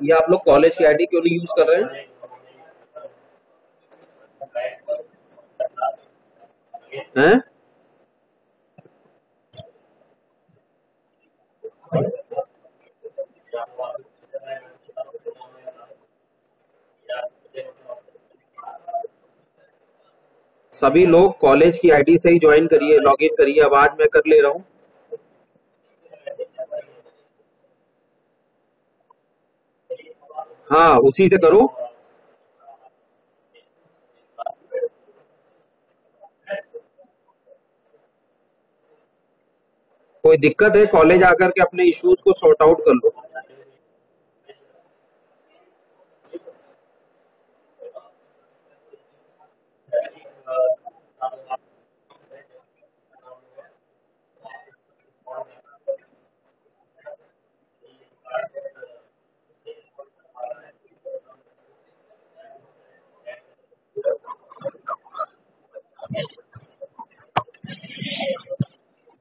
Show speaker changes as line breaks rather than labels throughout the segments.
ये आप लोग कॉलेज की आईडी क्यों नहीं यूज कर रहे हैं? हैं? सभी लोग कॉलेज की आईडी से ही ज्वाइन करिए, लॉगिन करिए। अब आज मैं कर ले रहा हूँ। हाँ, उसी से करो। कोई दिक्कत है, कॉलेज आकर के अपने इश्यूज को सॉर्ट आउट कर लो।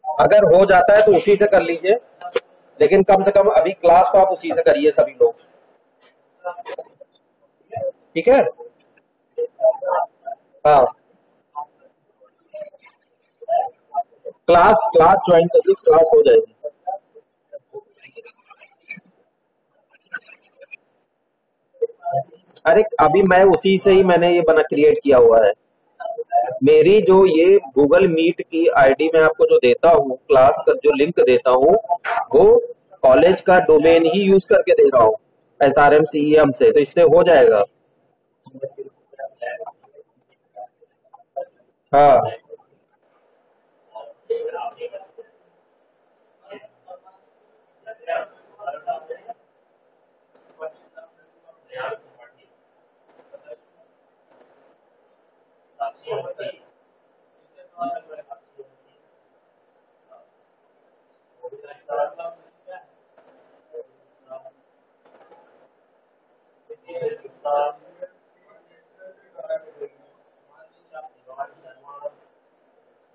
अगर हो जाता है तो उसी से कर लीजिए, लेकिन कम से कम अभी क्लास तो आप उसी से करिए सभी लोग। ठीक है? हाँ, क्लास क्लास ज्वाइन करिए, क्लास हो जाएगी। अरे अभी मैं उसी से ही मैंने ये बना क्रिएट किया हुआ है। मेरी जो ये गूगल मीट की आईडी मैं आपको जो देता हूँ, क्लास का जो लिंक देता हूँ, वो कॉलेज का डोमेन ही यूज करके दे रहा हूँ, SRM CEM से, तो इससे हो जाएगा। हाँ,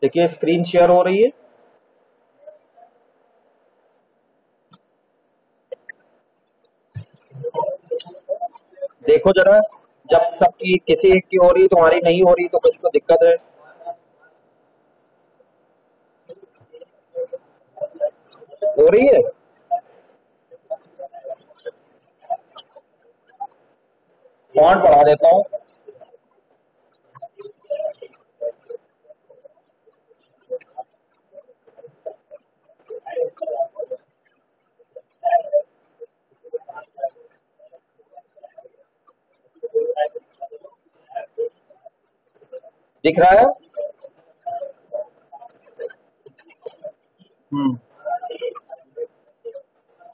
देखिए स्क्रीन शेयर हो रही है। देखो जरा, जब सबकी किसी एक की हो रही तुम्हारी नहीं हो रही तो कुछ तो दिक्कत है। हो रही है। फॉन्ट बढ़ा देता हूँ। दिख रहा है? हम्म।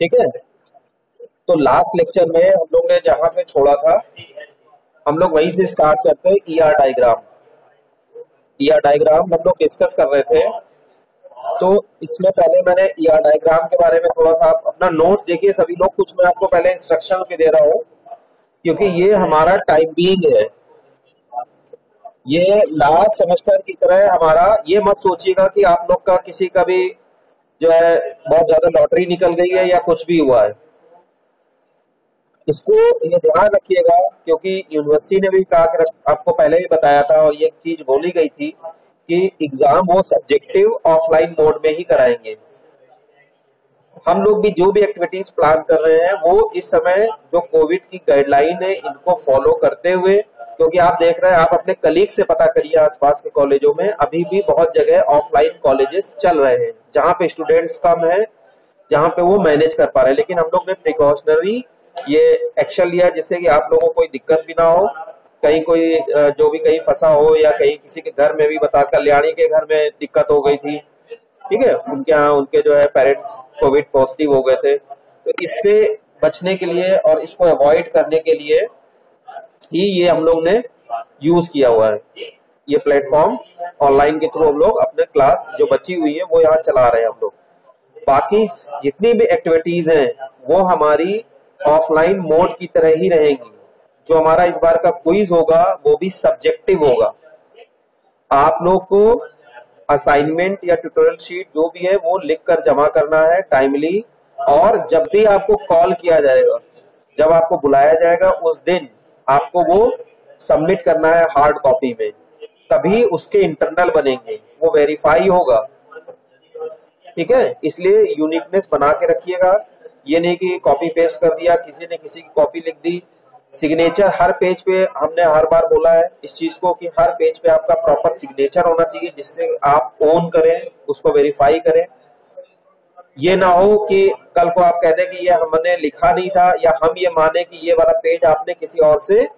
ठीक है, तो लास्ट लेक्चर में हम लोग ने जहां से छोड़ा था, हम लोग वहीं से स्टार्ट करते हैं। ER डायग्राम हम लोग डिस्कस कर रहे थे। तो इसमें पहले मैंने ER डायग्राम के बारे में थोड़ा सा, आप अपना नोट्स देखिए सभी लोग, कुछ मैं आपको पहले इंस्ट्रक्शन भी दे रहा हूँ, क्योंकि ये हमारा टाइम बीइंग है। ये लास्ट सेमेस्टर की तरह हमारा, ये मत सोचिएगा कि आप लोग का किसी का भी जो है बहुत ज्यादा लॉटरी निकल गई है या कुछ भी हुआ है। इसको ये ध्यान रखिएगा, क्योंकि यूनिवर्सिटी ने भी कहा कि आपको पहले भी बताया था, और ये चीज बोली गई थी कि एग्जाम वो सब्जेक्टिव ऑफलाइन मोड में ही कराएंगे। हम लोग भी जो भी एक्टिविटीज प्लान कर रहे हैं वो इस समय जो कोविड की गाइडलाइन है इनको फॉलो करते हुए, क्योंकि आप देख रहे हैं, आप अपने कलीग से पता करिए आसपास के कॉलेजों में अभी भी बहुत जगह ऑफलाइन कॉलेजेस चल रहे हैं, जहाँ पे स्टूडेंट्स कम है, जहाँ पे वो मैनेज कर पा रहे हैं। लेकिन हम लोग ने प्रिकॉशनरी ये एक्शन लिया जिससे कि आप लोगों को कोई दिक्कत भी ना हो, कहीं कोई जो भी कहीं फंसा हो, या कहीं किसी के घर में भी बता, कल्याणी के घर में दिक्कत हो गई थी, ठीक है, उनके यहाँ उनके जो है पेरेंट्स कोविड पॉजिटिव हो गए थे। तो इससे बचने के लिए और इसको अवॉइड करने के लिए ही ये हम लोग ने यूज किया हुआ है। ये प्लेटफॉर्म ऑनलाइन के थ्रू हम लोग अपने क्लास जो बची हुई है वो यहाँ चला रहे हैं हम लोग। बाकी जितनी भी एक्टिविटीज हैं वो हमारी ऑफलाइन मोड की तरह ही रहेंगी। जो हमारा इस बार का क्विज होगा वो भी सब्जेक्टिव होगा। आप लोग को असाइनमेंट या ट्यूटोरियल शीट जो भी है वो लिख कर जमा करना है टाइमली, और जब भी आपको कॉल किया जाएगा जब आपको बुलाया जाएगा उस दिन आपको वो सबमिट करना है हार्ड कॉपी में, तभी उसके इंटरनल बनेंगे, वो वेरीफाई होगा। ठीक है, इसलिए यूनिकनेस बना के रखिएगा। ये नहीं कि कॉपी पेस्ट कर दिया, किसी ने किसी की कॉपी लिख दी। सिग्नेचर हर पेज पे, हमने हर बार बोला है इस चीज को कि हर पेज पे आपका प्रॉपर सिग्नेचर होना चाहिए, जिससे आप ओन करें, उसको वेरीफाई करें। ये ना हो कि कल को आप कह दें कि ये हमने लिखा नहीं था, या हम ये माने कि ये वाला पेज आपने किसी और से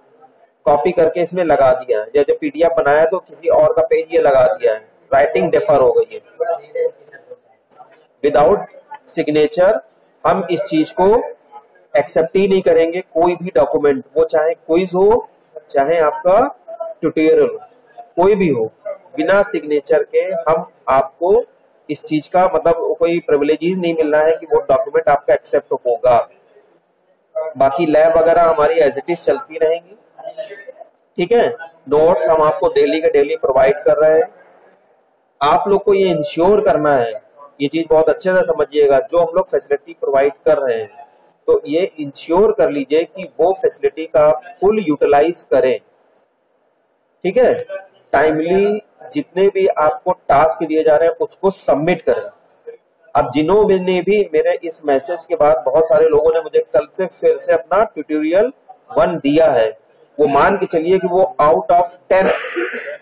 कॉपी करके इसमें लगा दिया है, या जो पीडीएफ बनाया तो किसी और का पेज ये लगा दिया है, राइटिंग डिफर हो गई है। विदाउट सिग्नेचर हम इस चीज को एक्सेप्ट ही नहीं करेंगे। कोई भी डॉक्यूमेंट, वो चाहे क्विज हो, चाहे आपका ट्यूटोरियल हो, कोई भी हो, बिना सिग्नेचर के हम आपको इस चीज का मतलब कोई प्रिविलेजेस नहीं मिल रहा है कि वो डॉक्यूमेंट आपका एक्सेप्ट होगा। बाकी लैब वगैरह हमारी एज इट इज चलती रहेंगी। ठीक है, नोट्स हम आपको डेली के डेली प्रोवाइड कर रहे हैं। आप लोग को ये इंश्योर करना है, ये चीज बहुत अच्छे से समझिएगा, जो हम लोग फैसिलिटी प्रोवाइड कर रहे हैं तो ये इंश्योर कर लीजिए कि वो फैसिलिटी का फुल यूटिलाइज करें। ठीक है, टाइमली जितने भी आपको टास्क दिए जा रहे हैं उसको सबमिट करें। अब जिन्होंने भी मेरे इस मैसेज के बाद, बहुत सारे लोगों ने मुझे कल से फिर से अपना ट्यूटोरियल 1 दिया है, वो मान के चलिए कि वो आउट ऑफ 10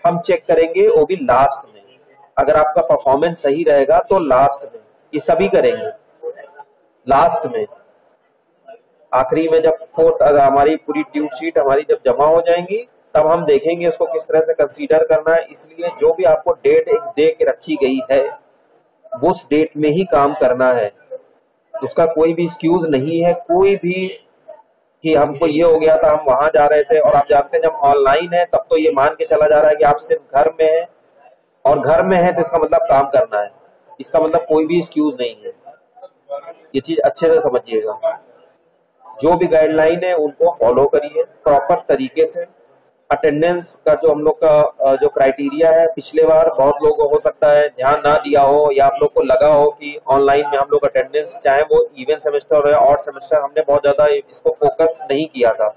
हम चेक करेंगे, वो भी लास्ट में। अगर आपका परफॉर्मेंस सही रहेगा तो लास्ट में, ये सभी करेंगे लास्ट में। आखिरी में जब हमारी पूरी ड्यूट शीट हमारी जब जमा हो जाएंगी, तब हम देखेंगे उसको किस तरह से कंसीडर करना है। इसलिए जो भी आपको डेट एक दे के रखी गई है, वो उस डेट में ही काम करना है, उसका कोई भी एक्सक्यूज नहीं है। कोई भी कि हमको ये हो गया था, हम वहां जा रहे थे, और आप जानते हैं जब ऑनलाइन है तब तो ये मान के चला जा रहा है कि आप सिर्फ घर में है, और घर में है तो इसका मतलब काम करना है, इसका मतलब कोई भी एक्सक्यूज नहीं है। ये चीज अच्छे से समझिएगा। जो भी गाइडलाइन है उनको फॉलो करिए प्रॉपर तरीके से। अटेंडेंस का जो हम लोग का जो क्राइटेरिया है, पिछले बार बहुत लोग हो सकता है ध्यान ना दिया हो, या आप लोग को लगा हो कि ऑनलाइन में हम लोग अटेंडेंस, चाहे वो इवन सेमेस्टर या ऑड सेमेस्टर, हमने बहुत ज्यादा इसको फोकस नहीं किया था।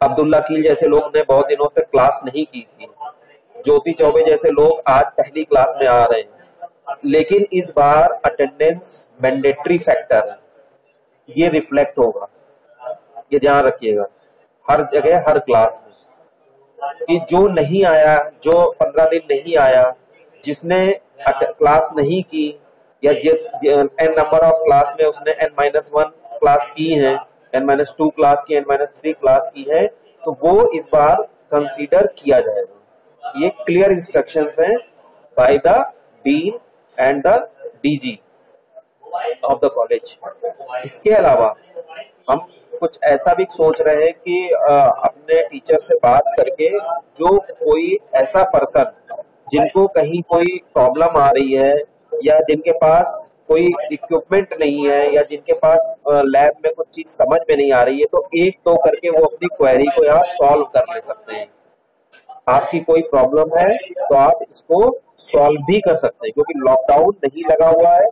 अब्दुल्ला कील जैसे लोग ने बहुत दिनों तक क्लास नहीं की थी, ज्योति चौबे जैसे लोग आज पहली क्लास में आ रहे हैं। लेकिन इस बार अटेंडेंस मैंडेटरी फैक्टर है, ये रिफ्लेक्ट होगा, ये ध्यान रखिएगा हर जगह हर क्लास में, कि जो नहीं आया, जो 15 दिन नहीं आया, जिसने क्लास नहीं की, या n नंबर ऑफ क्लास में उसने n-1 क्लास की है, n-2 क्लास की, n-3 क्लास की है, तो वो इस बार कंसीडर किया जाएगा। ये क्लियर इंस्ट्रक्शंस हैं by the dean and the DG of the college. इसके अलावा हम कुछ ऐसा भी सोच रहे हैं कि अपने टीचर से बात करके, जो कोई ऐसा पर्सन जिनको कहीं कोई प्रॉब्लम आ रही है, या जिनके पास कोई इक्विपमेंट नहीं है, या जिनके पास लैब में कुछ चीज समझ में नहीं आ रही है, तो 1-2 करके वो अपनी क्वेरी को यहाँ सॉल्व कर ले सकते हैं। आपकी कोई प्रॉब्लम है तो आप इसको सॉल्व भी कर सकते हैं, क्योंकि लॉकडाउन नहीं लगा हुआ है।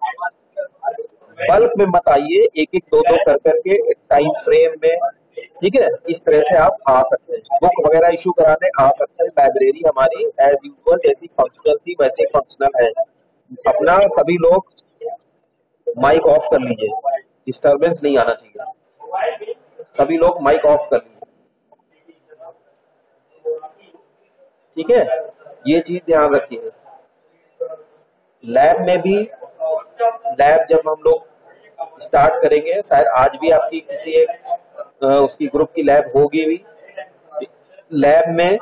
बल्क में मत आइए, 1-1, 2-2 कर करके टाइम फ्रेम में। ठीक है, इस तरह से आप आ सकते हैं, बुक वगैरह इशू कराने आ सकते हैं। लाइब्रेरी हमारी एज यूजुअल जैसी फंक्शनल थी वैसे ही फंक्शनल है। अपना सभी लोग माइक ऑफ कर लीजिए, डिस्टरबेंस नहीं आना चाहिए, सभी लोग माइक ऑफ कर लीजिए। ठीक है, ये चीज ध्यान रखिए। लैब में भी, लैब जब हम लोग स्टार्ट करेंगे, शायद आज भी आपकी किसी एक उसकी ग्रुप की लैब होगी भी। लैब में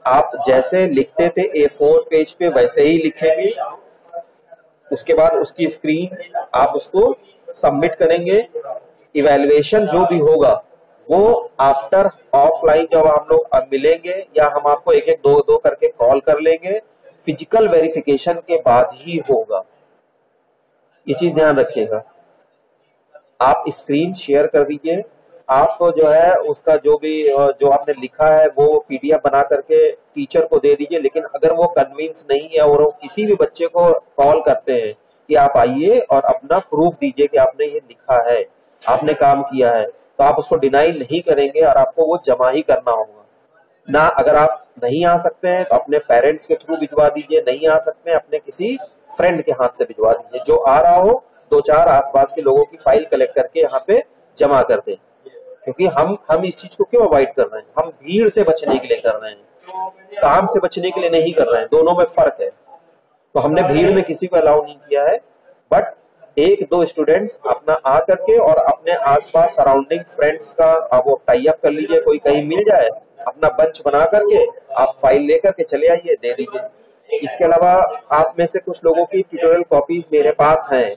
आप जैसे लिखते थे A4 पेज पे वैसे ही लिखेंगे। उसके बाद उसकी स्क्रीन आप उसको सबमिट करेंगे। इवैल्यूएशन जो भी होगा वो आफ्टर ऑफलाइन जब हम लोग मिलेंगे, या हम आपको 1-1, 2-2 करके कॉल कर लेंगे, फिजिकल वेरिफिकेशन के बाद ही होगा। ये चीज ध्यान रखिएगा। आप स्क्रीन शेयर कर दीजिए, आप जो है उसका जो भी जो आपने लिखा है वो पीडीएफ बना करके टीचर को दे दीजिए। लेकिन अगर वो कन्विंस नहीं है और वो किसी भी बच्चे को कॉल करते हैं कि आप आइए और अपना प्रूफ दीजिए कि आपने ये लिखा है, आपने काम किया है, तो आप उसको डिनाई नहीं करेंगे और आपको वो जमा ही करना होगा ना। अगर आप नहीं आ सकते हैं तो अपने पेरेंट्स के थ्रू भिजवा दीजिए, नहीं आ सकते हैं अपने किसी फ्रेंड के हाथ से भिजवा दीजिए, जो आ रहा हो 2-4 आसपास के लोगों की फाइल कलेक्ट करके यहाँ पे जमा कर दें। क्योंकि हम इस चीज को क्यों अवॉइड कर रहे हैं, हम भीड़ से बचने के लिए कर रहे हैं, काम से बचने के लिए नहीं कर रहे हैं, दोनों में फर्क है। तो हमने भीड़ में किसी को अलाउ नहीं किया है, बट 1-2 स्टूडेंट्स अपना आ करके और अपने आसपास सराउंडिंग फ्रेंड्स का आप वो टाई अप कर लीजिए, कोई कहीं मिल जाए अपना बंच बना करके आप फाइल लेकर के चले आइए, दे दीजिए। इसके अलावा आप में से कुछ लोगों की ट्यूटोरियल कॉपीज मेरे पास हैं,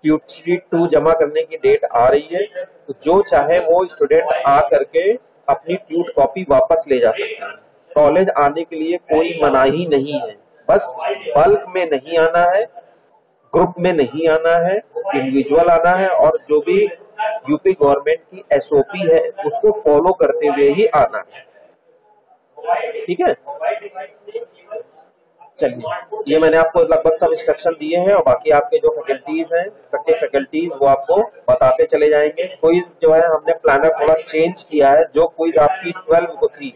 ट्यूटशीट 2 जमा करने की डेट आ रही है, तो जो चाहे वो स्टूडेंट आ करके अपनी ट्यूट कॉपी वापस ले जा सकते हैं। कॉलेज आने के लिए कोई मनाही नहीं है, बस बल्क में नहीं आना है, ग्रुप में नहीं आना है, इंडिविजुअल आना है और जो भी यूपी गवर्नमेंट की एसओपी है उसको फॉलो करते हुए ही आना है। ठीक है, चलिए ये मैंने आपको लगभग सब इंस्ट्रक्शन दिए हैं और बाकी आपके जो फैकल्टीज हैं, फैकल्टीज वो आपको बताते चले जाएंगे। क्विज जो है हमने प्लानर थोड़ा चेंज किया है, जो क्विज आपकी 12 को थी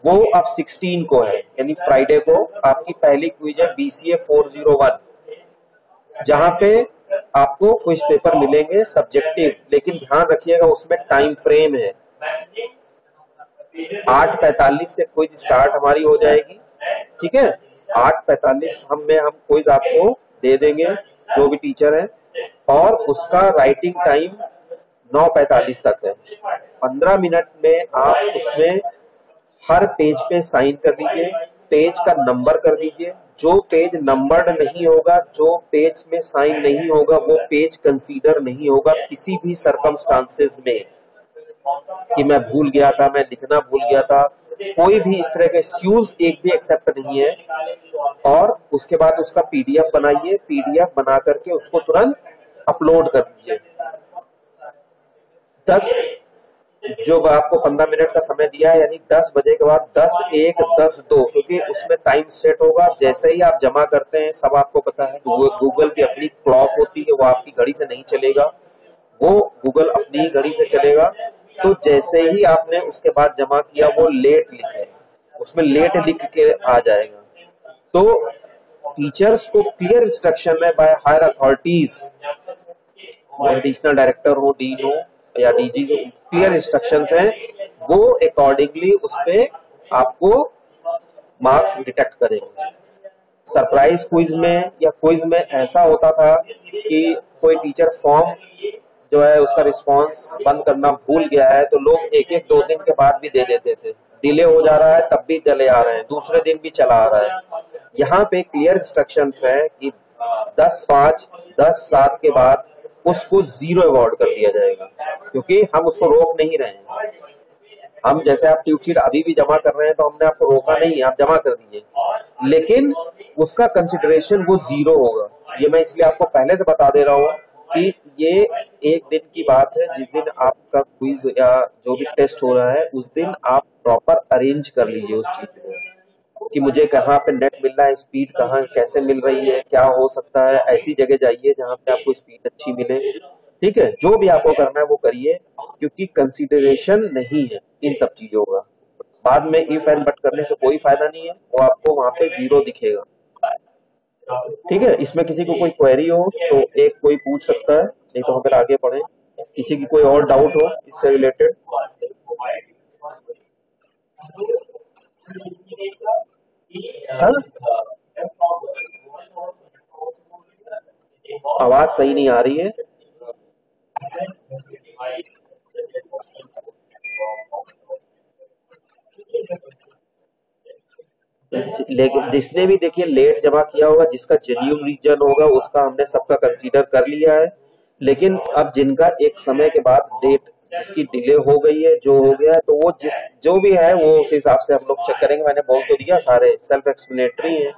वो अब 16 को है, यानी फ्राइडे को आपकी पहली क्विज है BCA 401, जहां पे आपको क्विज पेपर मिलेंगे सब्जेक्टिव, लेकिन ध्यान रखिएगा उसमें टाइम फ्रेम है। 8:45 से क्विज स्टार्ट हमारी हो जाएगी, ठीक है। 8:45 हम क्विज आपको दे देंगे जो भी टीचर है, और उसका राइटिंग टाइम 9:45 तक है। 15 मिनट में आप उसमें हर पेज पे साइन कर दीजिए, पेज का नंबर कर दीजिए। जो पेज नंबर्ड नहीं होगा, जो पेज में साइन नहीं होगा, वो पेज कंसीडर नहीं होगा किसी भी सर्कमस्टांसेस में, कि मैं भूल गया था, मैं लिखना भूल गया था, कोई भी इस तरह का एक्सक्यूज एक भी एक्सेप्ट नहीं है। और उसके बाद उसका PDF बनाइए, PDF बना करके उसको तुरंत अपलोड कर दीजिए। 10 जो आपको 15 मिनट का समय दिया है, यानी 10 बजे के बाद 10:01, 10:02, क्योंकि उसमें टाइम सेट होगा। जैसे ही आप जमा करते हैं, सब आपको पता है गूगल की अपनी क्लॉक होती है, वो आपकी घड़ी से नहीं चलेगा, वो गूगल अपनी ही घड़ी से चलेगा। तो जैसे ही आपने उसके बाद जमा किया, वो लेट लिखे, उसमें लेट लिख के आ जाएगा। तो टीचर्स को क्लियर इंस्ट्रक्शन है by higher authorities, additional director हो, डीन हो या DG, जो क्लियर इंस्ट्रक्शंस हैं, वो अकॉर्डिंगली उस पे आपको मार्क्स डिटेक्ट करेंगे। सरप्राइज क्विज में या क्विज में ऐसा होता था कि कोई टीचर फॉर्म जो है उसका रिस्पांस बंद करना भूल गया है, तो लोग 1-2 दिन के बाद भी दे देते थे। डिले हो जा रहा है तब भी चले आ रहे हैं, दूसरे दिन भी चला आ रहा है। यहाँ पे क्लियर इंस्ट्रक्शंस है कि 10:05, 10:07 के बाद उसको 0 अवार्ड कर दिया जाएगा, क्योंकि हम उसको रोक नहीं रहे हैं। हम जैसे आप ट्यूटशीट अभी भी जमा कर रहे हैं, तो हमने आपको रोका नहीं है, आप जमा कर दीजिए, लेकिन उसका कंसिडरेशन वो 0 होगा। ये मैं इसलिए आपको पहले से बता दे रहा हूँ कि ये एक दिन की बात है, जिस दिन आपका क्विज या जो भी टेस्ट हो रहा है, उस दिन आप प्रॉपर अरेंज कर लीजिए उस चीज को, कि मुझे कहाँ पे नेट मिल रहा है, स्पीड कहाँ कैसे मिल रही है, क्या हो सकता है। ऐसी जगह जाइए जहाँ पे आपको स्पीड अच्छी मिले, ठीक है। जो भी आपको करना है वो करिए, क्योंकि कंसिडरेशन नहीं है इन सब चीजों का। बाद में इफ एंड बट करने से कोई फायदा नहीं है, वो आपको वहां पे 0 दिखेगा, ठीक है। इसमें किसी को कोई क्वेरी हो तो एक कोई पूछ सकता है, नहीं तो हम फिर आगे बढ़े। किसी की कोई और डाउट हो इससे रिलेटेड? आवाज सही नहीं आ रही है। लेकिन जिसने भी देखिए लेट जमा किया होगा, जिसका जेन्युइन रीजन होगा, उसका हमने सबका कंसीडर कर लिया है। लेकिन अब जिनका एक समय के बाद डेट जिसकी डिले हो गई है, जो हो गया है, तो वो जो भी है वो उस हिसाब से हम लोग चेक करेंगे। मैंने बोल तो दिया, सारे सेल्फ एक्सप्लेनेटरी है,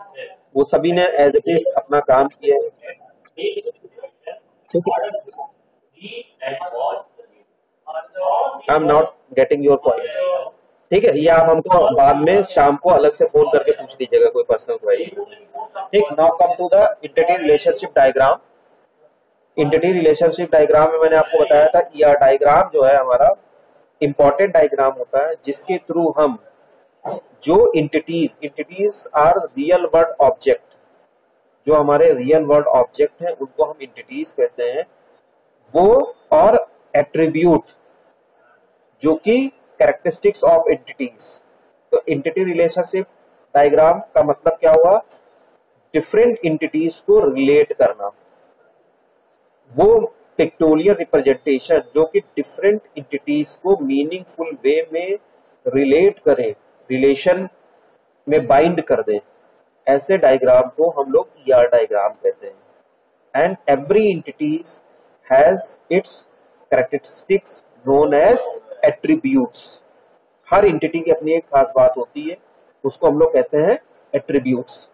वो सभी ने एज इट इज अपना काम किया है, ठीक है। I am not getting your point, ठीक है। ये आप हमको बाद में शाम को अलग से फोन करके पूछ लीजिएगा कोई पर्सनल क्वेरी, ठीक। Now come to the entity relationship diagram. Entity relationship diagram में मैंने आपको बताया था ईआर डायग्राम जो है हमारा इंपॉर्टेंट डायग्राम होता है, जिसके थ्रू हम जो entities are real world object, जो हमारे रियल वर्ल्ड ऑब्जेक्ट है उनको हम इंटिटीज कहते हैं, वो और एट्रीब्यूट जो कि कैरेक्टरिस्टिक्स ऑफ एंटिटीज। तो एंटिटी रिलेशनशिप डायग्राम का मतलब क्या हुआ, डिफरेंट एंटिटीज को रिलेट करना, वो पिक्टोरियल रिप्रेजेंटेशन जो कि डिफरेंट एंटिटीज को मीनिंगफुल वे में रिलेट करे, रिलेशन में बाइंड कर दे, ऐसे डायग्राम को हम लोग ईआर डायग्राम कहते हैं। And every entities has its characteristics known as attributes. हर एंटिटी की अपनी एक खास बात होती है, उसको हम लोग कहते हैं attributes.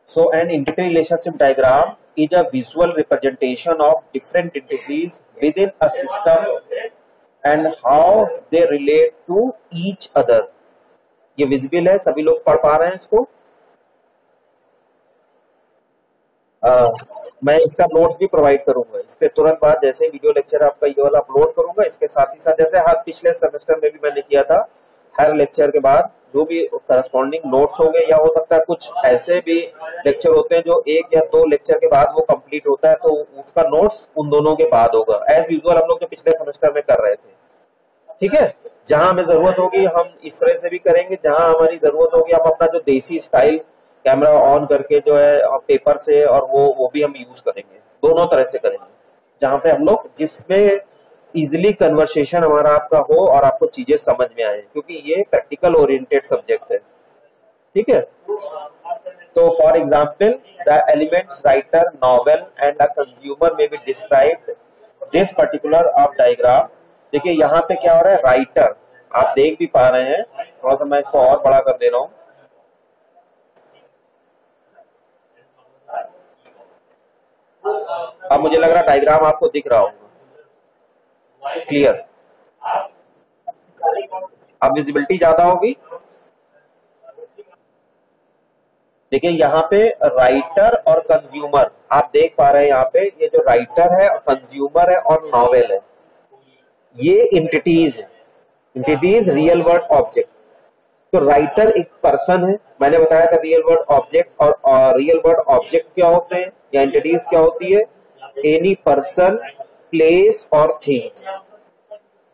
So an entity relationship diagram is a visual representation of different entities within a system and how they relate to each other। ये विजिबल है, सभी लोग पढ़ पा रहे हैं इसको। मैं इसका नोट्स भी प्रोवाइड करूंगा इसके तुरंत बाद, जैसे वीडियो लेक्चर आपका ये वाला अपलोड करूंगा, इसके साथ ही साथ जैसे हर पिछले सेमेस्टर में भी मैंने किया था, हर लेक्चर के बाद जो भी करस्पॉन्डिंग नोट्स होंगे, या हो सकता है कुछ ऐसे भी लेक्चर होते हैं जो 1 या 2 लेक्चर के बाद वो कंप्लीट होता है, तो उसका नोट्स उन दोनों के बाद होगा, एज यूजुअल हम लोग जो पिछले सेमेस्टर में कर रहे थे। ठीक है, जहां हमें जरूरत होगी हम इस तरह से भी करेंगे, जहां हमारी जरूरत होगी हम अपना जो देसी स्टाइल कैमरा ऑन करके जो है पेपर से, और वो भी हम यूज करेंगे, दोनों तरह से करेंगे, जहां पे हम लोग जिसमें इजिली कन्वर्सेशन हमारा आपका हो और आपको चीजें समझ में आए, क्योंकि ये प्रैक्टिकल ओरिएंटेड सब्जेक्ट है। ठीक है, तो for example the elements writer, novel and a consumer में be described this particular of diagram. देखिए यहाँ पे क्या हो रहा है, राइटर आप देख भी पा रहे हैं, थोड़ा सा मैं इसको और बड़ा कर दे रहा हूं। अब मुझे लग रहा है डायग्राम आपको दिख रहा होगा क्लियर। अब विजिबिलिटी ज्यादा होगी। देखिए यहाँ पे राइटर और कंज्यूमर आप देख पा रहे हैं, यहाँ पे ये जो राइटर है और कंज्यूमर है और नॉवेल है, ये इंटिटीज है, इंटिटीज रियल वर्ल्ड ऑब्जेक्ट। तो राइटर एक पर्सन है, मैंने बताया था रियल वर्ल्ड ऑब्जेक्ट, और रियल वर्ल्ड ऑब्जेक्ट क्या होते हैं या एंटिटीज क्या होती है, एनी पर्सन, प्लेस और थिंग्स।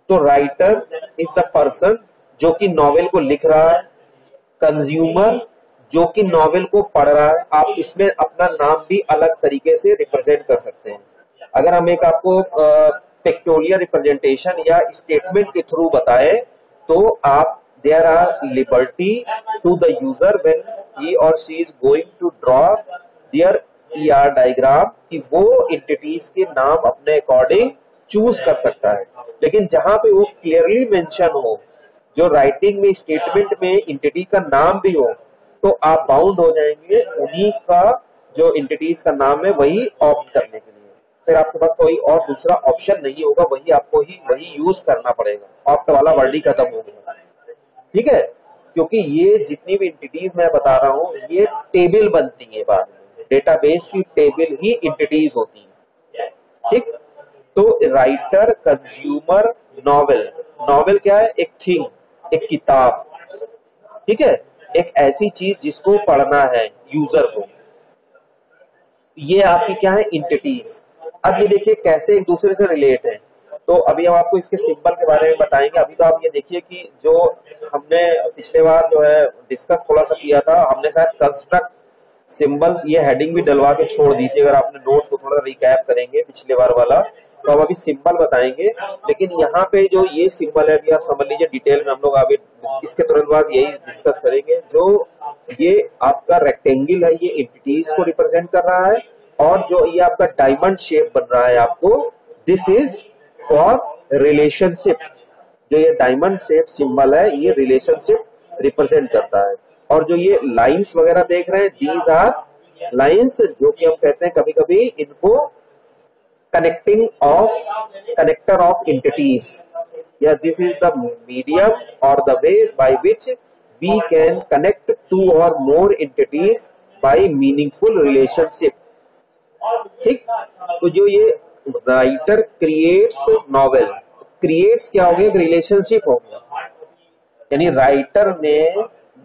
तो राइटर इज द पर्सन जो कि नॉवेल को लिख रहा है, कंज्यूमर जो कि नॉवेल को पढ़ रहा है। आप इसमें अपना नाम भी अलग तरीके से रिप्रेजेंट कर सकते हैं। अगर हम एक आपको पिक्टोरियल रिप्रेजेंटेशन या स्टेटमेंट के थ्रू बताए, तो आप there are liberty to the user when he और she is going to draw their ER diagram, कि वो एंटिटीज के नाम अपने अकॉर्डिंग चूज कर सकता है। लेकिन जहां पे वो क्लियरली मेंशन हो, जो राइटिंग में स्टेटमेंट में एंटिटी का नाम भी हो, तो आप बाउंड हो जाएंगे उन्हीं का जो एंटिटीज का नाम है वही ऑप्ट करने के लिए। फिर आपके पास कोई और दूसरा ऑप्शन नहीं होगा, वही यूज करना पड़ेगा, ऑप्ट वाला वर्ड ही खत्म हो गया। ठीक है, क्योंकि ये जितनी भी एंटिटीज मैं बता रहा हूँ ये टेबल बनती है, बाद में डेटाबेस की टेबल ही एंटिटीज होती है। ठीक, तो राइटर, कंज्यूमर, नॉवेल। नॉवेल क्या है, एक थिंग, एक किताब। ठीक है, एक ऐसी चीज जिसको पढ़ना है यूजर को। ये आपकी क्या है, एंटिटीज। अब ये देखिए कैसे एक दूसरे से रिलेट है। तो अभी हम आपको इसके सिंबल के बारे में बताएंगे। अभी तो आप ये देखिए कि जो हमने पिछले बार जो है डिस्कस थोड़ा सा किया था, हमने शायद कंस्ट्रक्ट सिंबल्स ये हेडिंग भी डलवा के छोड़ दी थी। अगर आपने नोट्स को थोड़ा रिकैप करेंगे पिछले बार वाला, तो हम अभी सिंबल बताएंगे। लेकिन यहाँ पे जो ये सिंबल है, अभी आप समझ लीजिए डिटेल में हम लोग अभी इसके तुरंत बाद यही डिस्कस करेंगे। जो ये आपका रेक्टेंगल है, ये एंटिटीज को रिप्रेजेंट कर रहा है, और जो ये आपका डायमंड शेप बन रहा है आपको, दिस इज फॉर रिलेशनशिप। जो ये डायमंड शेप सिंबल है, ये रिलेशनशिप रिप्रेजेंट करता है। और जो ये लाइंस वगैरह देख रहे हैं, दीज आर लाइंस, जो कि हम कहते हैं कभी कभी इनको connector of entities, yeah, this is the medium or the way by which we can connect 2 और more entities by meaningful relationship. ठीक, तो जो ये राइटर क्रिएट्स नॉवेल, क्रिएट्स क्या हो गया, रिलेशनशिप हो गया, यानी राइटर ने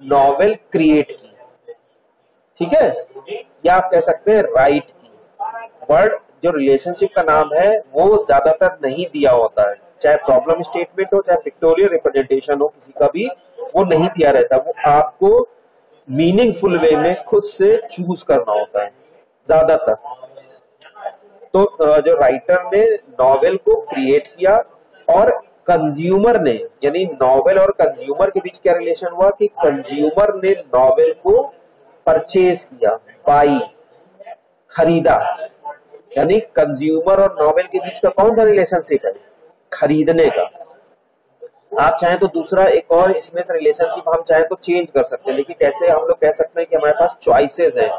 नॉवेल क्रिएट की, ठीक है, या आप कह सकते हैं राइट की। वर्ड जो रिलेशनशिप का नाम है वो ज्यादातर नहीं दिया होता है, चाहे प्रॉब्लम स्टेटमेंट हो चाहे पिक्टोरियल रिप्रेजेंटेशन हो, किसी का भी वो नहीं दिया रहता, वो आपको मीनिंगफुल वे में खुद से चूज करना होता है ज्यादातर। तो जो राइटर ने नॉवेल को क्रिएट किया और कंज्यूमर ने, यानी नॉवेल और कंज्यूमर के बीच क्या रिलेशन हुआ कि कंज्यूमर ने नॉवेल को परचेज किया, बाई, खरीदा, यानी कंज्यूमर और नॉवेल के बीच का कौन सा रिलेशनशिप है, खरीदने का। आप चाहें तो दूसरा एक और इसमें से रिलेशनशिप हम चाहें तो चेंज कर सकते हैं, लेकिन कैसे हम लोग कह सकते हैं कि हमारे पास चॉइसेस हैं।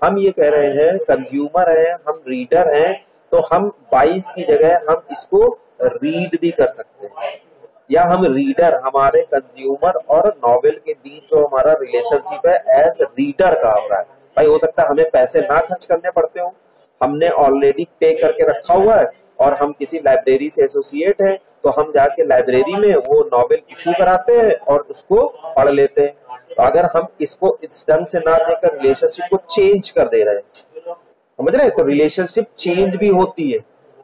हम ये कह रहे हैं कंज्यूमर है, हम रीडर हैं, तो हम बाइस की जगह हम इसको रीड भी कर सकते हैं, या हम रीडर, हमारे कंज्यूमर और नॉवेल के बीच जो हमारा रिलेशनशिप है एज रीडर का हो रहा है। भाई हो सकता है हमें पैसे ना खर्च करने पड़ते हो, हमने ऑलरेडी पे करके रखा हुआ है और हम किसी लाइब्रेरी से एसोसिएट हैं, तो हम जाके लाइब्रेरी में वो नॉवेल इशू कराते हैं और उसको पढ़ लेते हैं। तो अगर हम इसको इस ढंग से ना देकर रिलेशनशिप को चेंज कर दे रहे हैं, समझ रहे हैं, तो रिलेशनशिप चेंज भी होती है,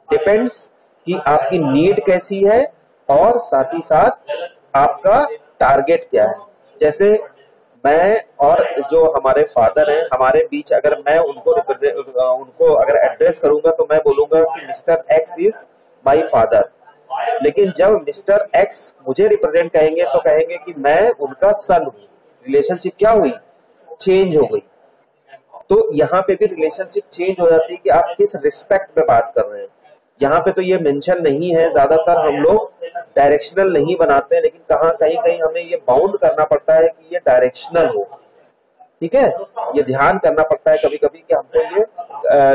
डिपेंड्स कि आपकी नीड कैसी है और साथ ही साथ आपका टारगेट क्या है। जैसे मैं और जो हमारे फादर हैं, हमारे बीच अगर मैं उनको अगर एड्रेस करूंगा तो मैं बोलूंगा कि mister x is my father, लेकिन जब मिस्टर एक्स मुझे रिप्रेजेंट कहेंगे तो कहेंगे कि मैं उनका सन हूँ। रिलेशनशिप क्या हुई, चेंज हो गई। तो यहाँ पे भी रिलेशनशिप चेंज हो जाती है कि आप किस रिस्पेक्ट में बात कर रहे हैं। यहाँ पे तो ये मेंशन नहीं है, ज्यादातर हम लोग डायरेक्शनल नहीं बनाते हैं, लेकिन कहीं कहीं हमें ये बाउंड करना पड़ता है कि ये डायरेक्शनल हो, ठीक है, ये ध्यान करना पड़ता है कभी कभी कि हमको ये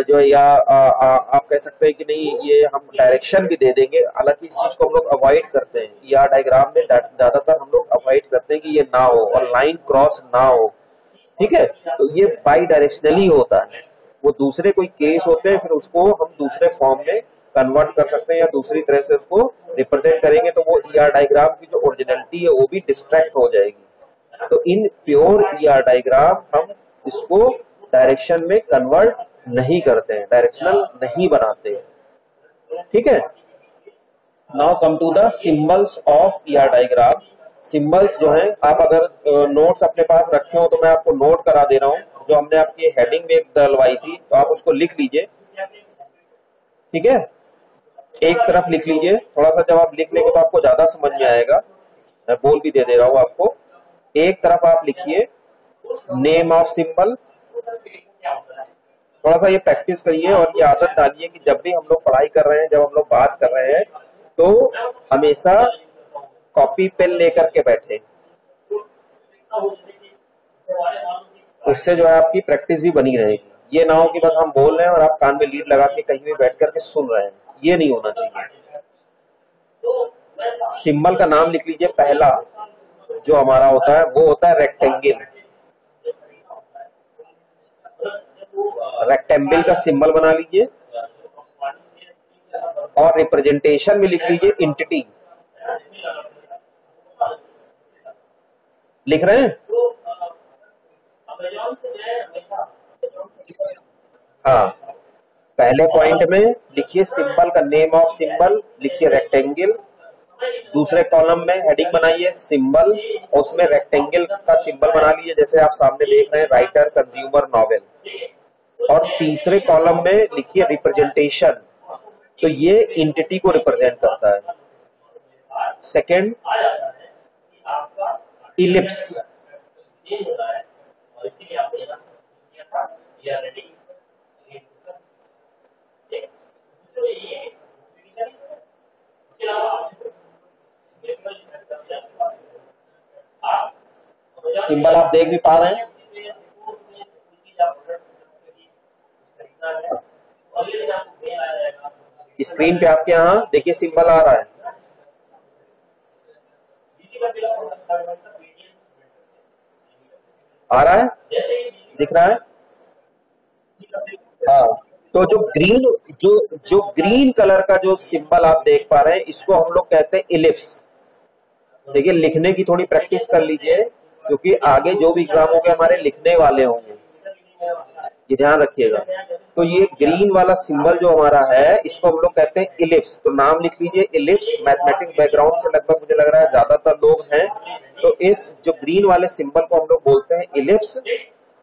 जो या आप कह सकते हैं कि नहीं ये हम डायरेक्शन भी दे देंगे, हालांकि इस चीज को हम लोग अवॉइड करते हैं। या डायग्राम में ज्यादातर हम लोग अवॉइड करते हैं कि ये ना हो और लाइन क्रॉस ना हो, ठीक है, तो ये बाई डायरेक्शनली होता है। वो दूसरे कोई केस होते हैं फिर उसको हम दूसरे फॉर्म में कन्वर्ट कर सकते हैं या दूसरी तरह से उसको रिप्रेजेंट करेंगे, तो वो ईआर डायग्राम की जो ओरिजिनलिटी है वो भी डिस्ट्रैक्ट हो जाएगी। तो इन प्योर ईआर डायग्राम हम इसको डायरेक्शन में कन्वर्ट नहीं करते हैं, डायरेक्शनल नहीं बनाते हैं, ठीक है। Now come to the symbols of ER diagram. Symbols जो हैं, आप अगर नोट्स अपने पास रखे हो तो मैं आपको नोट करा दे रहा हूं, जो हमने आपकी हेडिंग में डलवाई थी, तो आप उसको लिख लीजिए, ठीक है, एक तरफ लिख लीजिए। थोड़ा सा जब आप लिख लेंगे तो आपको ज्यादा समझ में आएगा, मैं बोल भी दे रहा हूं आपको। एक तरफ आप लिखिए नेम ऑफ सिंबल, थोड़ा सा ये प्रैक्टिस करिए और ये आदत डालिए कि जब भी हम लोग पढ़ाई कर रहे हैं, जब हम लोग बात कर रहे हैं, तो हमेशा कॉपी पेन लेकर के बैठे, उससे जो है आपकी प्रैक्टिस भी बनी रहेगी। ये ना हो कि बस हम बोल रहे हैं और आप कान में लीड लगा के कहीं भी बैठ करके सुन रहे हैं, ये नहीं होना चाहिए। सिंबल का नाम लिख लीजिए। पहला जो हमारा होता है वो होता है रेक्टेंगल, रेक्टेंगल का सिंबल बना लीजिए और रिप्रेजेंटेशन में लिख लीजिए एंटिटी, लिख रहे हैं, हाँ, पहले पॉइंट में लिखिए सिंबल का नेम ऑफ सिंबल, लिखिए रेक्टेंगल। दूसरे कॉलम में हेडिंग बनाइए सिंबल, उसमें रेक्टेंगल का सिंबल बना लीजिए जैसे आप सामने देख रहे हैं, राइटर, कंज्यूमर, नॉवेल। और तीसरे कॉलम में लिखिए रिप्रेजेंटेशन, तो ये एंटिटी को रिप्रेजेंट करता है। सेकंड इलिप्स, सिंबल आप देख भी पा रहे हैं, स्क्रीन पे आपके यहाँ देखिए सिंबल आ रहा है। आ रहा है, दिख रहा है? हाँ, तो जो ग्रीन कलर का जो सिंबल आप देख पा रहे हैं, इसको हम लोग कहते हैं इलिप्स। देखिए, लिखने की थोड़ी प्रैक्टिस कर लीजिए, क्योंकि आगे जो भी एग्जाम होंगे हमारे लिखने वाले होंगे, ये ध्यान रखिएगा। तो ये ग्रीन वाला सिंबल जो हमारा है, इसको हम लोग कहते हैं इलिप्स। तो नाम लिख लीजिए इलिप्स। मैथमेटिक्स बैकग्राउंड से लगभग मुझे लग रहा है ज्यादातर लोग हैं, तो इस जो ग्रीन वाले सिंबल को हम लोग बोलते हैं इलिप्स।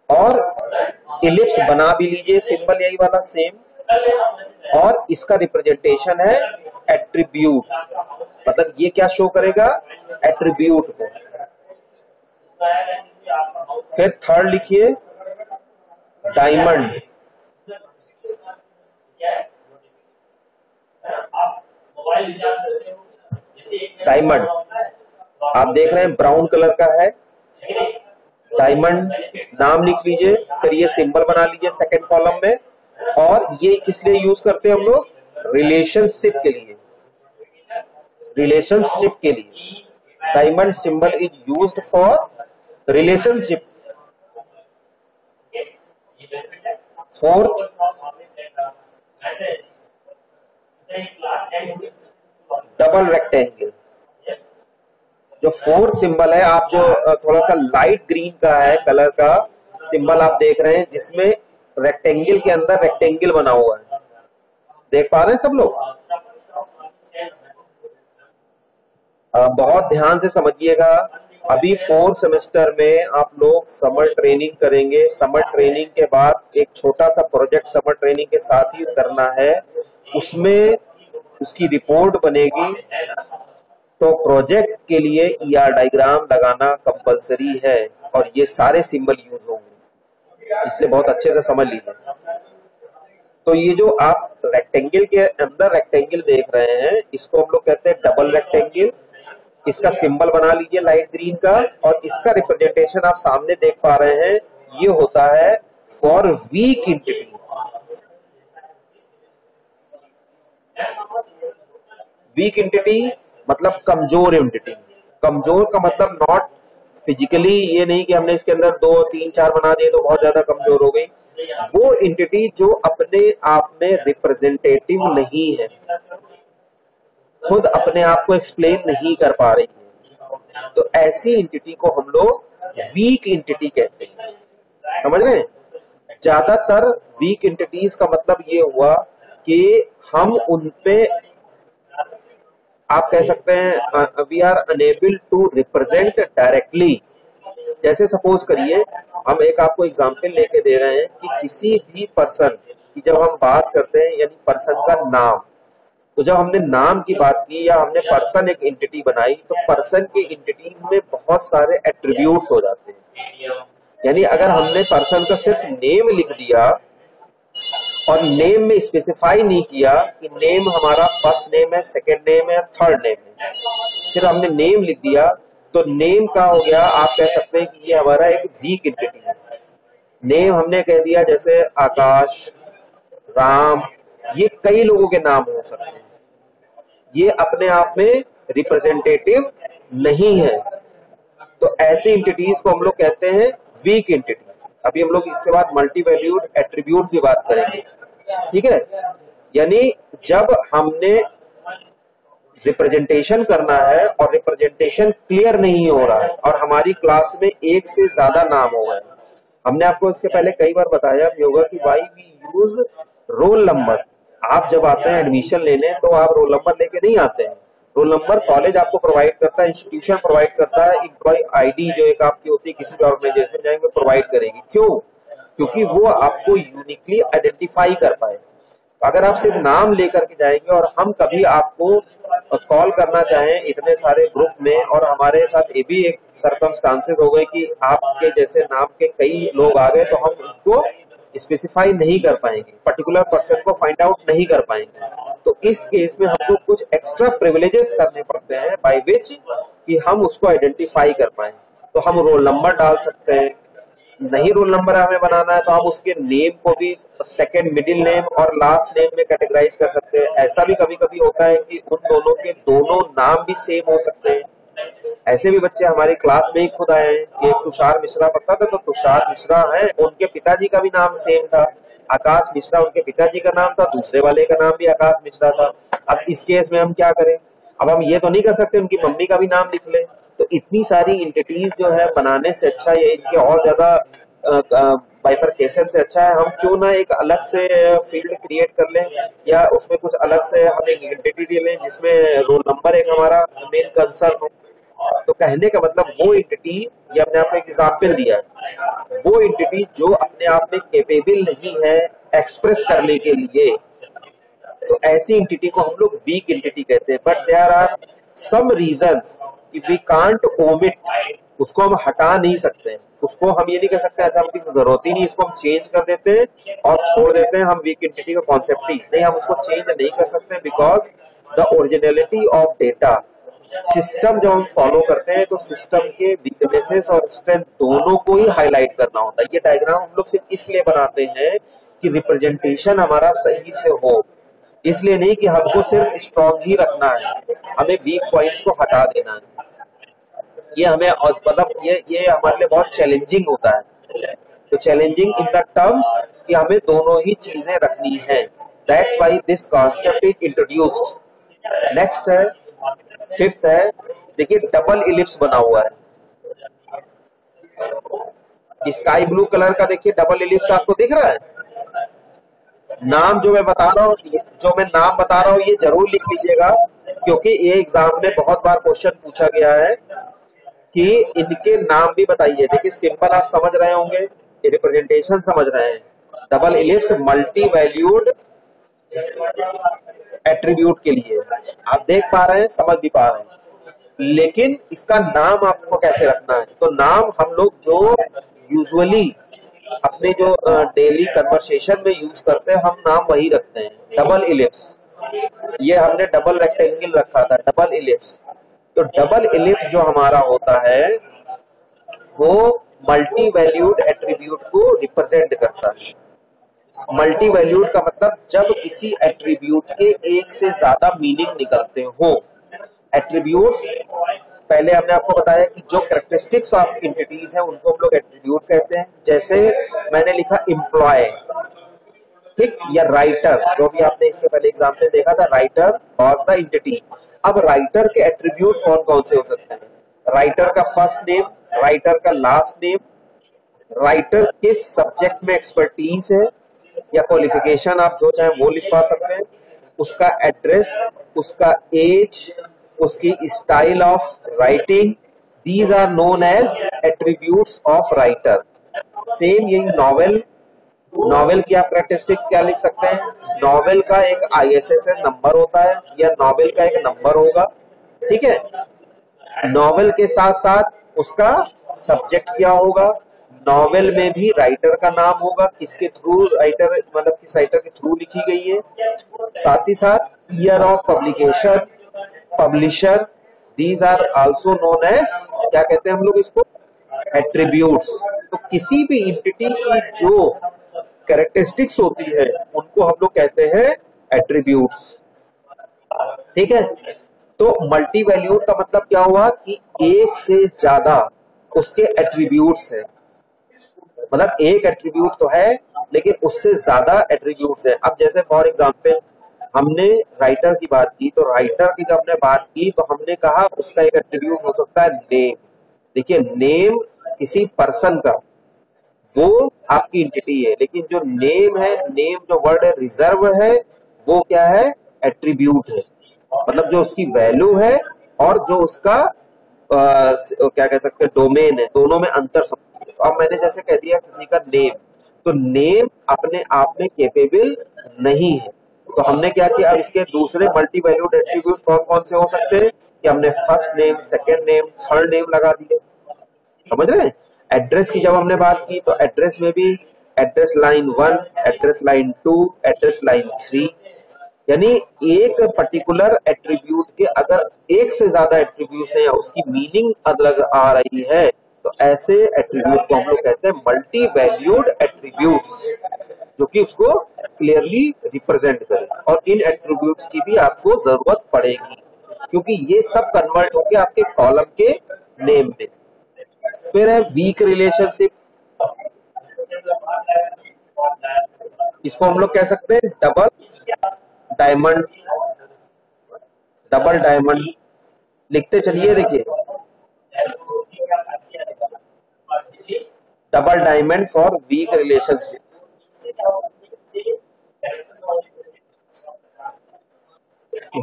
और इलिप्स बना भी लीजिए, सिंबल यही वाला सेम। और इसका रिप्रेजेंटेशन है एट्रीब्यूट, मतलब ये क्या शो करेगा, एट्रीब्यूट को। फिर थर्ड लिखिए डायमंड। डायमंड आप देख रहे हैं ब्राउन कलर का है, डायमंड नाम लिख लीजिए। फिर ये सिंबल बना लीजिए सेकंड कॉलम में। और ये किस लिए यूज करते हैं हम लोग, रिलेशनशिप के लिए। रिलेशनशिप के लिए diamond symbol is used for relationship. Fourth double rectangle. जो फोर्थ सिंबल है, आप जो थोड़ा सा लाइट ग्रीन का है कलर का सिंबल आप देख रहे हैं, जिसमें रेक्टेंगल के अंदर रेक्टेंगल बना हुआ है, देख पा रहे हैं सब लोग? बहुत ध्यान से समझिएगा। अभी 4th सेमेस्टर में आप लोग समर ट्रेनिंग करेंगे। समर ट्रेनिंग के बाद एक छोटा सा प्रोजेक्ट समर ट्रेनिंग के साथ ही करना है, उसमें उसकी रिपोर्ट बनेगी। तो प्रोजेक्ट के लिए ईआर डायग्राम लगाना कंपलसरी है, और ये सारे सिंबल यूज होंगे, इसलिए बहुत अच्छे से समझ लीजिए। तो ये जो आप रेक्टेंगल के अंदर रेक्टेंगल देख रहे हैं, इसको हम लोग कहते हैं डबल रेक्टेंगल। इसका सिंबल बना लीजिए लाइट ग्रीन का, और इसका रिप्रेजेंटेशन आप सामने देख पा रहे हैं, ये होता है for weak entity. Weak entity मतलब कमजोर एंटिटी। कमजोर का मतलब नॉट फिजिकली, ये नहीं कि हमने इसके अंदर 2, 3, 4 बना दिए तो बहुत ज्यादा कमजोर हो गई। वो एंटिटी जो अपने आप में रिप्रेजेंटेटिव नहीं है, खुद अपने आप को एक्सप्लेन नहीं कर पा रही है, तो ऐसी एंटिटी को हम लोग वीक एंटिटी कहते हैं। समझ रहे हैं? ज्यादातर वीक एंटिटीज का मतलब ये हुआ कि हम उनपे, आप कह सकते हैं we are unable to represent directly. जैसे सपोज करिए, हम एक आपको एग्जांपल लेके दे रहे हैं कि किसी भी पर्सन की जब हम बात करते हैं, यानी पर्सन का नाम, तो जब हमने नाम की बात की या हमने पर्सन एक एंटिटी बनाई, तो पर्सन के एंटिटीज में बहुत सारे एट्रीब्यूट्स हो जाते हैं। यानी अगर हमने पर्सन का सिर्फ नेम लिख दिया और नेम में स्पेसिफाई नहीं किया कि नेम हमारा फर्स्ट नेम है, सेकंड नेम है, थर्ड नेम है, सिर्फ हमने नेम लिख दिया, तो नेम का हो गया, आप कह सकते हैं कि ये हमारा एक वीक एंटिटी है। नेम हमने कह दिया जैसे आकाश, राम, ये कई लोगों के नाम हो सकते हैं, ये अपने आप में रिप्रेजेंटेटिव नहीं है। तो ऐसी एंटिटीज को हम लोग कहते हैं वीक एंटिटी। अभी हम लोग इसके बाद मल्टी वैल्यूड एट्रीब्यूट की बात करेंगे, ठीक है? यानी जब हमने रिप्रेजेंटेशन करना है और रिप्रेजेंटेशन क्लियर नहीं हो रहा है और हमारी क्लास में एक से ज्यादा नाम हो गए, हमने आपको इसके पहले कई बार बताया भी होगा कि why we use roll number. आप जब आते हैं एडमिशन लेने, तो आप रोल नंबर लेके नहीं आते हैं। रोल नंबर कॉलेज आपको प्रोवाइड करता है, इंस्टीट्यूशन प्रोवाइड करता है, एम्प्लॉय आईडी जो एक आपकी होती है किसी भी ऑर्गेनाइजेशन जाएंगे प्रोवाइड करेगी। क्यों? क्योंकि वो आपको यूनिकली आइडेंटिफाई कर पाए। अगर आप सिर्फ नाम लेकर के जाएंगे और हम कभी आपको कॉल करना चाहें इतने सारे ग्रुप में, और हमारे साथ ये भी एक सर्कमस्टांसेस हो गए कि आपके जैसे नाम के कई लोग आ गए, तो हम उनको स्पेसिफाई नहीं कर पाएंगे, पर्टिकुलर पर्सन को फाइंड आउट नहीं कर पाएंगे। तो इस केस में हमको कुछ एक्स्ट्रा प्रिविलेजेस करने पड़ते हैं बाय विच कि हम उसको आइडेंटिफाई कर पाए। तो हम रोल नंबर डाल सकते हैं, नहीं रोल नंबर हमें बनाना है तो हम उसके नेम को भी सेकंड, मिडिल नेम और लास्ट नेम में कैटेगराइज कर सकते हैं। ऐसा भी कभी कभी होता है कि उन दोनों के दोनों नाम भी सेम हो सकते हैं, ऐसे भी बच्चे हमारी क्लास में ही खुद आए हैं कि एक तुषार मिश्रा पढ़ता था, तो तुषार मिश्रा है, उनके पिताजी का भी नाम सेम था, आकाश मिश्रा उनके पिताजी का नाम था, दूसरे वाले का नाम भी आकाश मिश्रा था। अब इस केस में हम क्या करें? अब हम ये तो नहीं कर सकते उनकी मम्मी का भी नाम लिख लें। तो इतनी सारी एंटिटीज जो है बनाने से अच्छा है इनके और ज्यादा बाइफरकेशन से अच्छा है हम क्यों ना एक अलग से फील्ड क्रिएट कर लें, या उसमें कुछ अलग से हम एक एंटिटी लें जिसमें रोल नंबर एक हमारा मेन कंसर्न हो। तो कहने का मतलब वो एंटिटी, ये हमने आपको एक एग्जाम्पल दिया है, वो एंटिटी जो अपने आप में केपेबल नहीं है एक्सप्रेस करने के लिए, तो ऐसी एंटिटी को हम लोग वीक एंटिटी कहते हैं। But there are some reasons कि वी कांट ओमिट, उसको हम हटा नहीं सकते, उसको हम ये नहीं कह सकते अच्छा हम किसी जरूरत ही नहीं, इसको हम चेंज कर देते हैं और छोड़ देते हैं, हम वीक एंटिटी का कॉन्सेप्ट ही नहीं, हम उसको चेंज नहीं कर सकते because the originality of data system जब हम फॉलो करते हैं तो सिस्टम के वीकनेसेस और स्ट्रेंथ दोनों को ही हाईलाइट करना होता है। ये डायग्राम हम लोग सिर्फ इसलिए बनाते हैं कि रिप्रेजेंटेशन हमारा सही से हो, इसलिए नहीं कि हमको सिर्फ स्ट्रॉन्ग ही रखना है, हमें वीक पॉइंट्स को हटा देना है। ये हमें मतलब ये हमारे लिए बहुत चैलेंजिंग होता है। तो चैलेंजिंग इन द टर्म्स कि हमें दोनों ही चीजें रखनी है। That's why this concept is introduced. Next है, फिफ्थ है, देखिए डबल इलिप्स बना हुआ है, स्काई ब्लू कलर का, देखिए डबल इलिप्स आपको दिख रहा है। नाम जो मैं बता रहा हूँ, ये जरूर लिख लीजिएगा क्योंकि ये एग्जाम में बहुत बार क्वेश्चन पूछा गया है कि इनके नाम भी बताइए। देखिए सिंपल आप समझ रहे होंगे, ये रिप्रेजेंटेशन समझ रहे हैं। Double ellipse multi valued attribute के लिए आप देख पा रहे हैं, समझ भी पा रहे हैं, लेकिन इसका नाम आपको कैसे रखना है? तो नाम हम लोग जो यूजुअली अपने जो डेली कन्वर्सेशन में यूज करते हैं हम नाम वही रखते हैं, डबल इलिप्स। ये हमने डबल रेक्टेंगल रखा था, डबल इलिप्स। तो डबल इलिप्स जो हमारा होता है वो मल्टी वैल्यूड एट्रीब्यूट को रिप्रेजेंट करता है। मल्टी वैल्यूड का मतलब जब किसी एट्रीब्यूट के एक से ज्यादा मीनिंग निकलते हो। एट्रीब्यूट्स पहले हमने आपको बताया कि जो कैरेक्टरिस्टिक्स ऑफ एंटिटीज है उनको हम लोग एट्रीब्यूट कहते हैं। जैसे मैंने लिखा एम्प्लॉय, ठीक, या राइटर, जो भी आपने इसके पहले एग्जाम्पल देखा था, राइटर वाज द एंटिटी। अब राइटर के एट्रीब्यूट कौन कौन से हो सकते हैं? राइटर का फर्स्ट नेम, राइटर का लास्ट नेम, राइटर किस सब्जेक्ट में एक्सपर्टीज है या क्वालिफिकेशन, आप जो चाहे वो लिखवा सकते हैं, उसका एड्रेस, उसका एज, उसकी style of writing, these are known as attributes of writer. Same यही नॉवेल की आप कैरेक्टरिस्टिक्स क्या लिख सकते हैं? नॉवेल का एक ISSN नंबर होता है या नॉवेल का एक नंबर होगा, ठीक है। नॉवेल के साथ साथ उसका सब्जेक्ट क्या होगा, नॉवेल में भी राइटर का नाम होगा, किसके थ्रू राइटर, मतलब किस राइटर के थ्रू लिखी गई है, साथ ही साथ year of publication, publisher, these are also known as, क्या कहते हैं हम लोग इसको, एट्रीब्यूट्स। तो किसी भी एंटिटी की जो कैरेक्टरिस्टिक्स होती है उनको हम लोग कहते हैं एट्रीब्यूट्स, ठीक है। तो मल्टी वैल्यूड का मतलब क्या हुआ कि एक से ज्यादा उसके एट्रीब्यूट्स है, मतलब एक एट्रीब्यूट तो है लेकिन उससे ज्यादा एट्रीब्यूट्स है। अब जैसे फॉर एग्जांपल हमने राइटर की बात की, तो राइटर की जब हमने बात की तो हमने कहा उसका एक एट्रीब्यूट हो सकता है नेम। देखिए नेम किसी पर्सन का, वो आपकी एंटिटी है, लेकिन जो नेम है, नेम जो वर्ड है रिजर्व है, वो क्या है, एट्रीब्यूट है। मतलब जो उसकी वैल्यू है और जो उसका क्या कह सकते हैं डोमेन है, दोनों में अंतर समझिए। तो अब मैंने जैसे कह दिया किसी का नेम, तो नेम अपने आप में केपेबल नहीं है, तो हमने क्या किया, अब इसके दूसरे मल्टी वैल्यूड एट्रीब्यूट कौन कौन से हो सकते हैं कि हमने first name, second name, third name लगा दिए, समझ रहे हैं। एड्रेस की जब हमने बात की तो एड्रेस में भी address line 1, address line 2, address line 3, यानी एक पर्टिकुलर एट्रीब्यूट के अगर एक से ज्यादा एट्रीब्यूट है या उसकी मीनिंग अलग आ रही है तो ऐसे एट्रीब्यूट को हम लोग कहते हैं मल्टी वैल्यूड एट्रीब्यूट्स, जो कि उसको क्लियरली रिप्रेजेंट करें। और इन एट्रीब्यूट्स की भी आपको जरूरत पड़ेगी। क्योंकि ये सब कन्वर्ट होके आपके कॉलम के नेम में। फिर है वीक रिलेशनशिप, इसको हम लोग कह सकते हैं डबल डायमंड। डबल डायमंड लिखते चलिए, देखिए double diamond for weak relationship.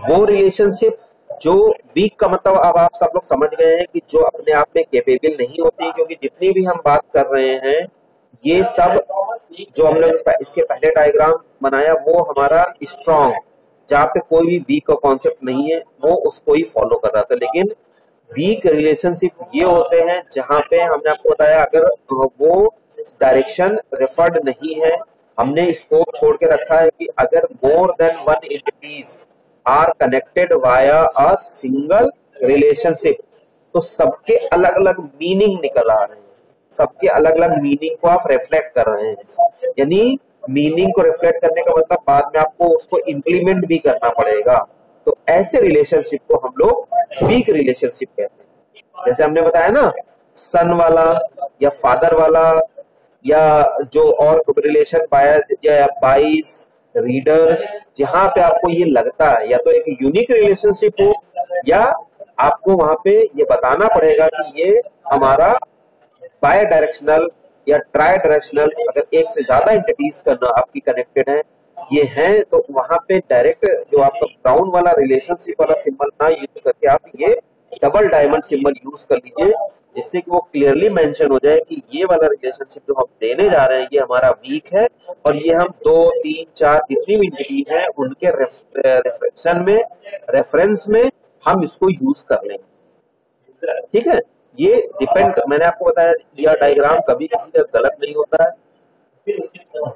वो रिलेशनशिप जो वीक का मतलब अब आप सब लोग समझ गए हैं कि जो अपने आप में कैपेबल नहीं होती, क्योंकि जितनी भी हम बात कर रहे हैं ये सब जो हमने इसके पहले डायग्राम बनाया वो हमारा स्ट्रॉन्ग, जहाँ पे कोई भी वीक का कॉन्सेप्ट नहीं है वो उसको ही फॉलो कर रहा था। लेकिन वीक रिलेशनशिप ये होते हैं जहाँ पे हमने आपको बताया अगर वो डायरेक्शन रेफर्ड नहीं है, हमने स्कोप छोड़ के रखा है कि अगर more than one entities are connected via a single relationship, तो सबके अलग अलग मीनिंग निकल आ रहे हैं, सबके अलग अलग मीनिंग को आप रिफ्लेक्ट कर रहे हैं। यानी मीनिंग को रिफ्लेक्ट करने का मतलब बाद में आपको उसको इंप्लीमेंट भी करना पड़ेगा। तो ऐसे रिलेशनशिप को हम लोग वीक रिलेशनशिप कहते हैं। जैसे हमने बताया ना, सन वाला या फादर वाला, या जो और रिलेशन या बाइस रीडर्स, जहां पे आपको ये लगता है या तो एक यूनिक रिलेशनशिप हो या आपको वहां पे ये बताना पड़ेगा कि ये हमारा बाय डायरेक्शनल या ट्राई डायरेक्शनल, अगर एक से ज्यादा एंटिटीज करना आपकी कनेक्टेड है ये हैं, तो वहां पे डायरेक्ट जो आपका ब्राउन वाला रिलेशनशिप वाला सिंबल ना यूज करके आप ये डबल डायमंड सिंबल यूज कर लीजिए, जिससे कि वो क्लियरली मेंशन हो जाए कि ये वाला रिलेशनशिप जो हम देने जा रहे हैं ये हमारा वीक है, और ये हम 2, 3, 4 जितनी भी एंटिटी है उनके रिफ्लेक्शन में, रेफरेंस में हम इसको यूज कर लेंगे। ठीक है, ये डिपेंड, मैंने आपको बताया यह डायग्राम कभी किसी का गलत नहीं होता है।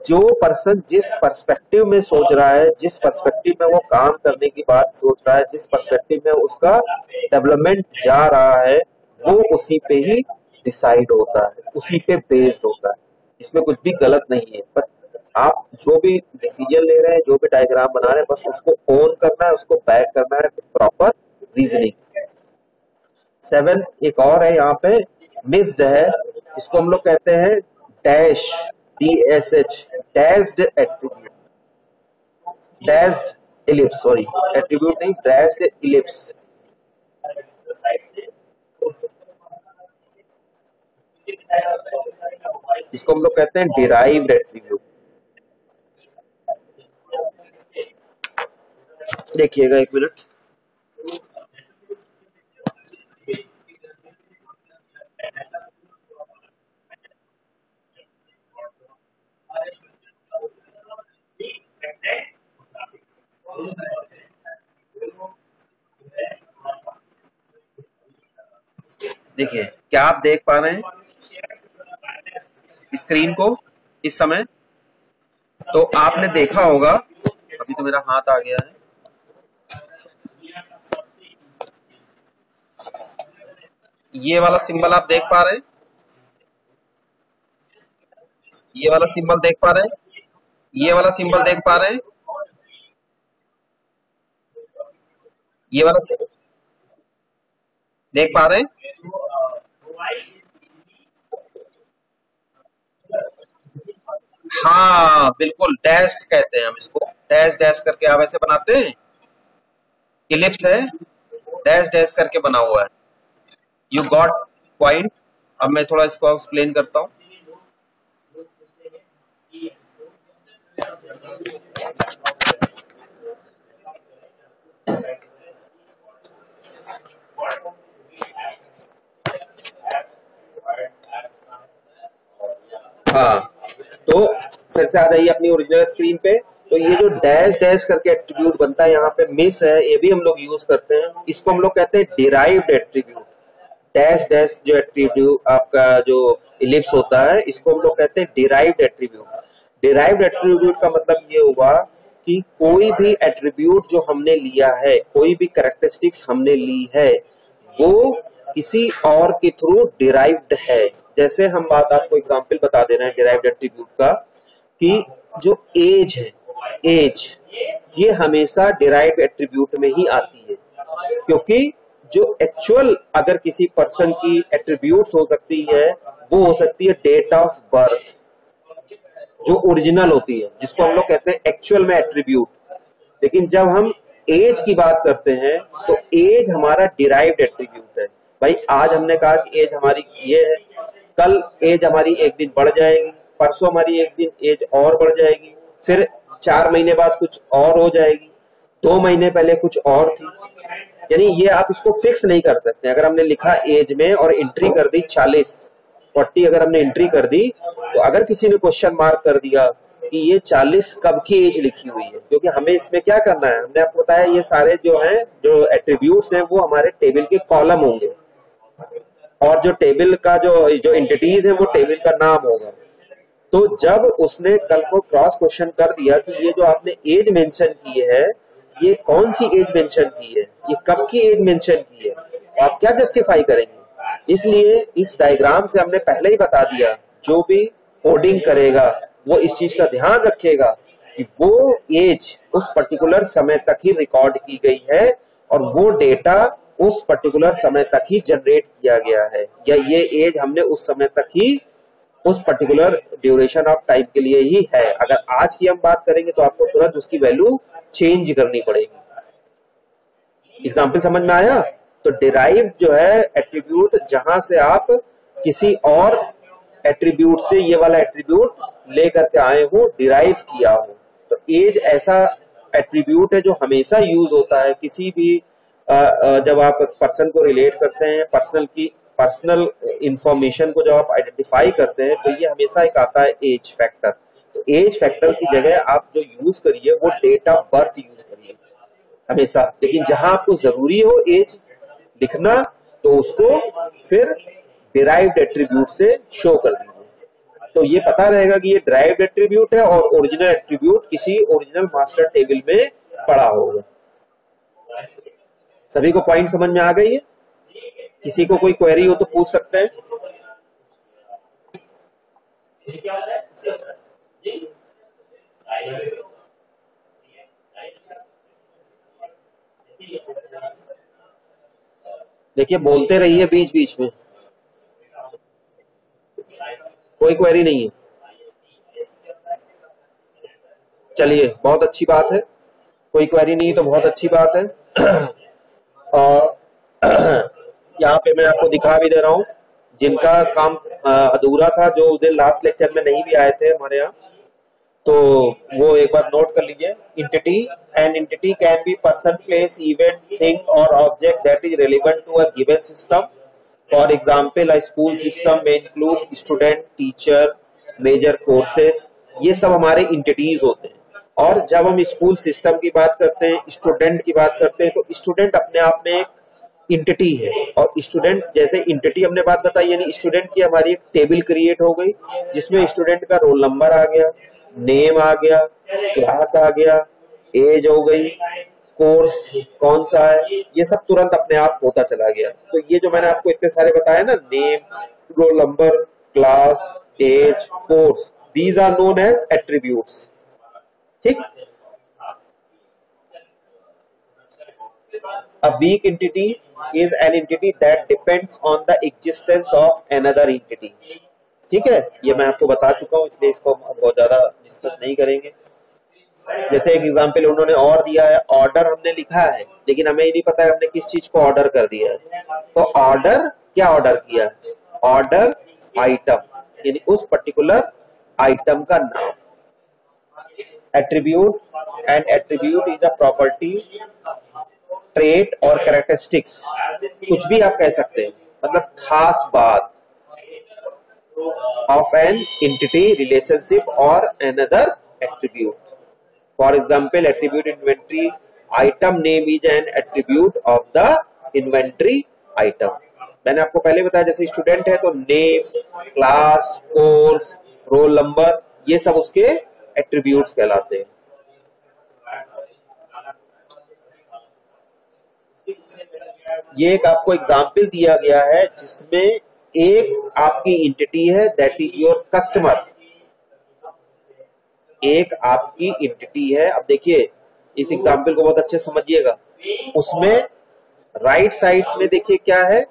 जो पर्सन जिस पर्सपेक्टिव में सोच रहा है, जिस पर्सपेक्टिव में वो काम करने की बात सोच रहा है, जिस पर्सपेक्टिव में उसका डेवलपमेंट जा रहा है, वो उसी पे ही डिसाइड होता है, उसी पे बेस्ड होता है। इसमें कुछ भी गलत नहीं है, पर आप जो भी डिसीजन ले रहे हैं, जो भी डायग्राम बना रहे हैं, बस उसको ओन करना है, उसको बैक करना है प्रॉपर रीजनिंग। 7 एक और है यहाँ पे, मिस्ड है, इसको हम लोग कहते हैं dash, DSH, dashed attribute, dashed ellipse, sorry attribute नहीं, डैश्ड इलिप्स। इसको हम लोग कहते हैं डिराइव्ड एट्रीब्यूट। देखिएगा एक मिनट, देखिए क्या आप देख पा रहे हैं स्क्रीन को इस समय? तो आपने देखा होगा, अभी तो मेरा हाथ आ गया है, ये वाला सिंबल आप देख पा रहे हैं, ये वाला सिंबल देख पा रहे हैं, ये वाला सिंबल देख पा रहे हैं, ये वाला देख पा रहे हैं? हाँ बिल्कुल, डैश कहते हैं हम इसको, डैश डैश करके आप ऐसे बनाते हैं, इलिप्स है, डैश डैश करके बना हुआ है। You got point. अब मैं थोड़ा इसको एक्सप्लेन करता हूं। हाँ, तो फिर से आ जाइए अपनी ओरिजिनल स्क्रीन पे। तो ये जो डैश डैश करके एट्रीब्यूट बनता है, यहाँ पे मिस है, ये भी हम लोग यूज करते हैं, इसको हम लोग कहते हैं डिराइव्ड एट्रीब्यूट। डैश डैश जो एट्रीब्यूट आपका जो इलिप्स होता है, इसको हम लोग कहते हैं डिराइव्ड एट्रीब्यूट। डिराइव्ड एट्रीब्यूट का मतलब ये हुआ कि कोई भी एट्रीब्यूट जो हमने लिया है, कोई भी कैरेक्टरिस्टिक्स हमने ली है, वो किसी और के थ्रू डिराइव्ड है। जैसे हम बात आपको एग्जांपल बता दे रहे हैं डिराइव्ड एट्रीब्यूट का, कि जो एज है, एज ये हमेशा डिराइव्ड एट्रीब्यूट में ही आती है। क्योंकि जो एक्चुअल अगर किसी पर्सन की एट्रीब्यूट्स हो सकती है वो हो सकती है डेट ऑफ बर्थ, जो ओरिजिनल होती है, जिसको हम लोग कहते हैं एक्चुअल में एट्रीब्यूट। लेकिन जब हम एज की बात करते हैं तो एज हमारा डिराइव्ड एट्रीब्यूट है। भाई आज हमने कहा कि एज हमारी ये है, कल एज हमारी एक दिन बढ़ जाएगी, परसों हमारी एक दिन एज और बढ़ जाएगी, फिर 4 महीने बाद कुछ और हो जाएगी, 2 महीने पहले कुछ और थी। यानी ये आप इसको फिक्स नहीं कर सकते। अगर हमने लिखा एज में और एंट्री कर दी 40 अगर हमने एंट्री कर दी, तो अगर किसी ने क्वेश्चन मार्क कर दिया कि ये 40 कब की एज लिखी हुई है, क्योंकि हमें इसमें क्या करना है, हमने आपको बताया ये सारे जो हैं जो एट्रीब्यूट्स हैं वो हमारे टेबल के कॉलम होंगे और जो टेबल का जो एंटिटीज है वो टेबल का नाम होगा। तो जब उसने कल को क्रॉस क्वेश्चन कर दिया कि ये जो आपने एज मेंशन की है ये कौन सी एज मेंशन की है, ये कब की एज मेंशन की है, तो आप क्या जस्टिफाई करेंगे। इसलिए इस डायग्राम से हमने पहले ही बता दिया, जो भी कोडिंग करेगा वो इस चीज का ध्यान रखेगा कि वो एज उस पर्टिकुलर समय तक ही रिकॉर्ड की गई है और वो डेटा उस पर्टिकुलर समय तक ही जनरेट किया गया है, या ये एज हमने उस समय तक ही उस पर्टिकुलर ड्यूरेशन ऑफ टाइम के लिए ही है। अगर आज की हम बात करेंगे तो आपको तुरंत उसकी वैल्यू चेंज करनी पड़ेगी। एग्जाम्पल समझ में आया। तो डिराइव जो है एट्रीब्यूट, जहां से आप किसी और एट्रीब्यूट से ये वाला एट्रीब्यूट लेकर के आए हो, डिराइव किया हो। तो एज ऐसा एट्रीब्यूट है जो हमेशा यूज होता है किसी भी जब आप पर्सन को रिलेट करते हैं, पर्सनल इंफॉर्मेशन को जब आप आइडेंटिफाई करते हैं, तो ये हमेशा एक आता है एज फैक्टर। तो एज फैक्टर की जगह आप जो यूज करिए वो डेट ऑफ बर्थ यूज करिए हमेशा। लेकिन जहां आपको जरूरी हो एज लिखना तो उसको फिर डिराइव्ड एट्रीब्यूट से शो कर दीजिए। तो ये पता रहेगा कि ये डिराइव्ड एट्रीब्यूट है और ओरिजिनल एट्रीब्यूट किसी ओरिजिनल मास्टर टेबल में पड़ा होगा। सभी को पॉइंट समझ में आ गई है? किसी को कोई क्वेरी हो तो पूछ सकते हैं। देखिए बोलते रहिए बीच बीच में, कोई क्वेरी नहीं है। चलिए बहुत अच्छी बात है, कोई क्वेरी नहीं तो बहुत अच्छी बात है। और यहाँ पे मैं आपको दिखा भी दे रहा हूँ जिनका काम अधूरा था, जो उस दिन लास्ट लेक्चर में नहीं भी आए थे हमारे यहाँ, तो वो एक बार नोट कर लीजिए। An entity can be person, place, event, thing और object that is relevant to a given system. For example a school system में include student, teacher, major courses, ये सब हमारे एंटिटीज होते हैं। और जब हम स्कूल सिस्टम की बात करते हैं, स्टूडेंट की बात करते हैं, तो स्टूडेंट अपने आप में एक इंटिटी है। और स्टूडेंट जैसे इंटिटी हमने बात बताई, यानी स्टूडेंट की हमारी एक टेबल क्रिएट हो गई जिसमें स्टूडेंट का रोल नंबर आ गया, नेम आ गया, क्लास आ गया, एज हो गई, कोर्स कौन सा है, ये सब तुरंत अपने आप होता चला गया। तो ये जो मैंने आपको इतने सारे बताया ना, name, roll number, class, age, course, these are known as attributes. ठीक। A weak entity is an entity that depends on the existence of another entity। ठीक है, ये मैं आपको बता चुका हूं, इसलिए इसको हम बहुत ज्यादा डिस्कस नहीं करेंगे। जैसे एक एग्जांपल उन्होंने और दिया है, ऑर्डर हमने लिखा है लेकिन हमें ये नहीं पता है हमने किस चीज को ऑर्डर कर दिया है। तो ऑर्डर क्या ऑर्डर किया, ऑर्डर आइटम, यानी उस पर्टिकुलर आइटम का नाम। Attribute, and attribute is a property, trait और कैरेक्टरिस्टिक्स, कुछ भी आप कह सकते हैं, मतलब खास बात ऑफ एन एंटिटी, रिलेशनशिप और another attribute. For example attribute inventory item name is an attribute of the inventory item. मैंने आपको पहले बताया जैसे स्टूडेंट है तो name, class, course, roll number, ये सब उसके एट्रीब्यूट्स कहलाते हैं। ये एक आपको एग्जाम्पल दिया गया है जिसमें एक आपकी एंटिटी है दैट इज योर कस्टमर, एक आपकी एंटिटी है। अब देखिए इस एग्जाम्पल को बहुत अच्छे समझिएगा, उसमें राइट साइड में देखिए क्या है,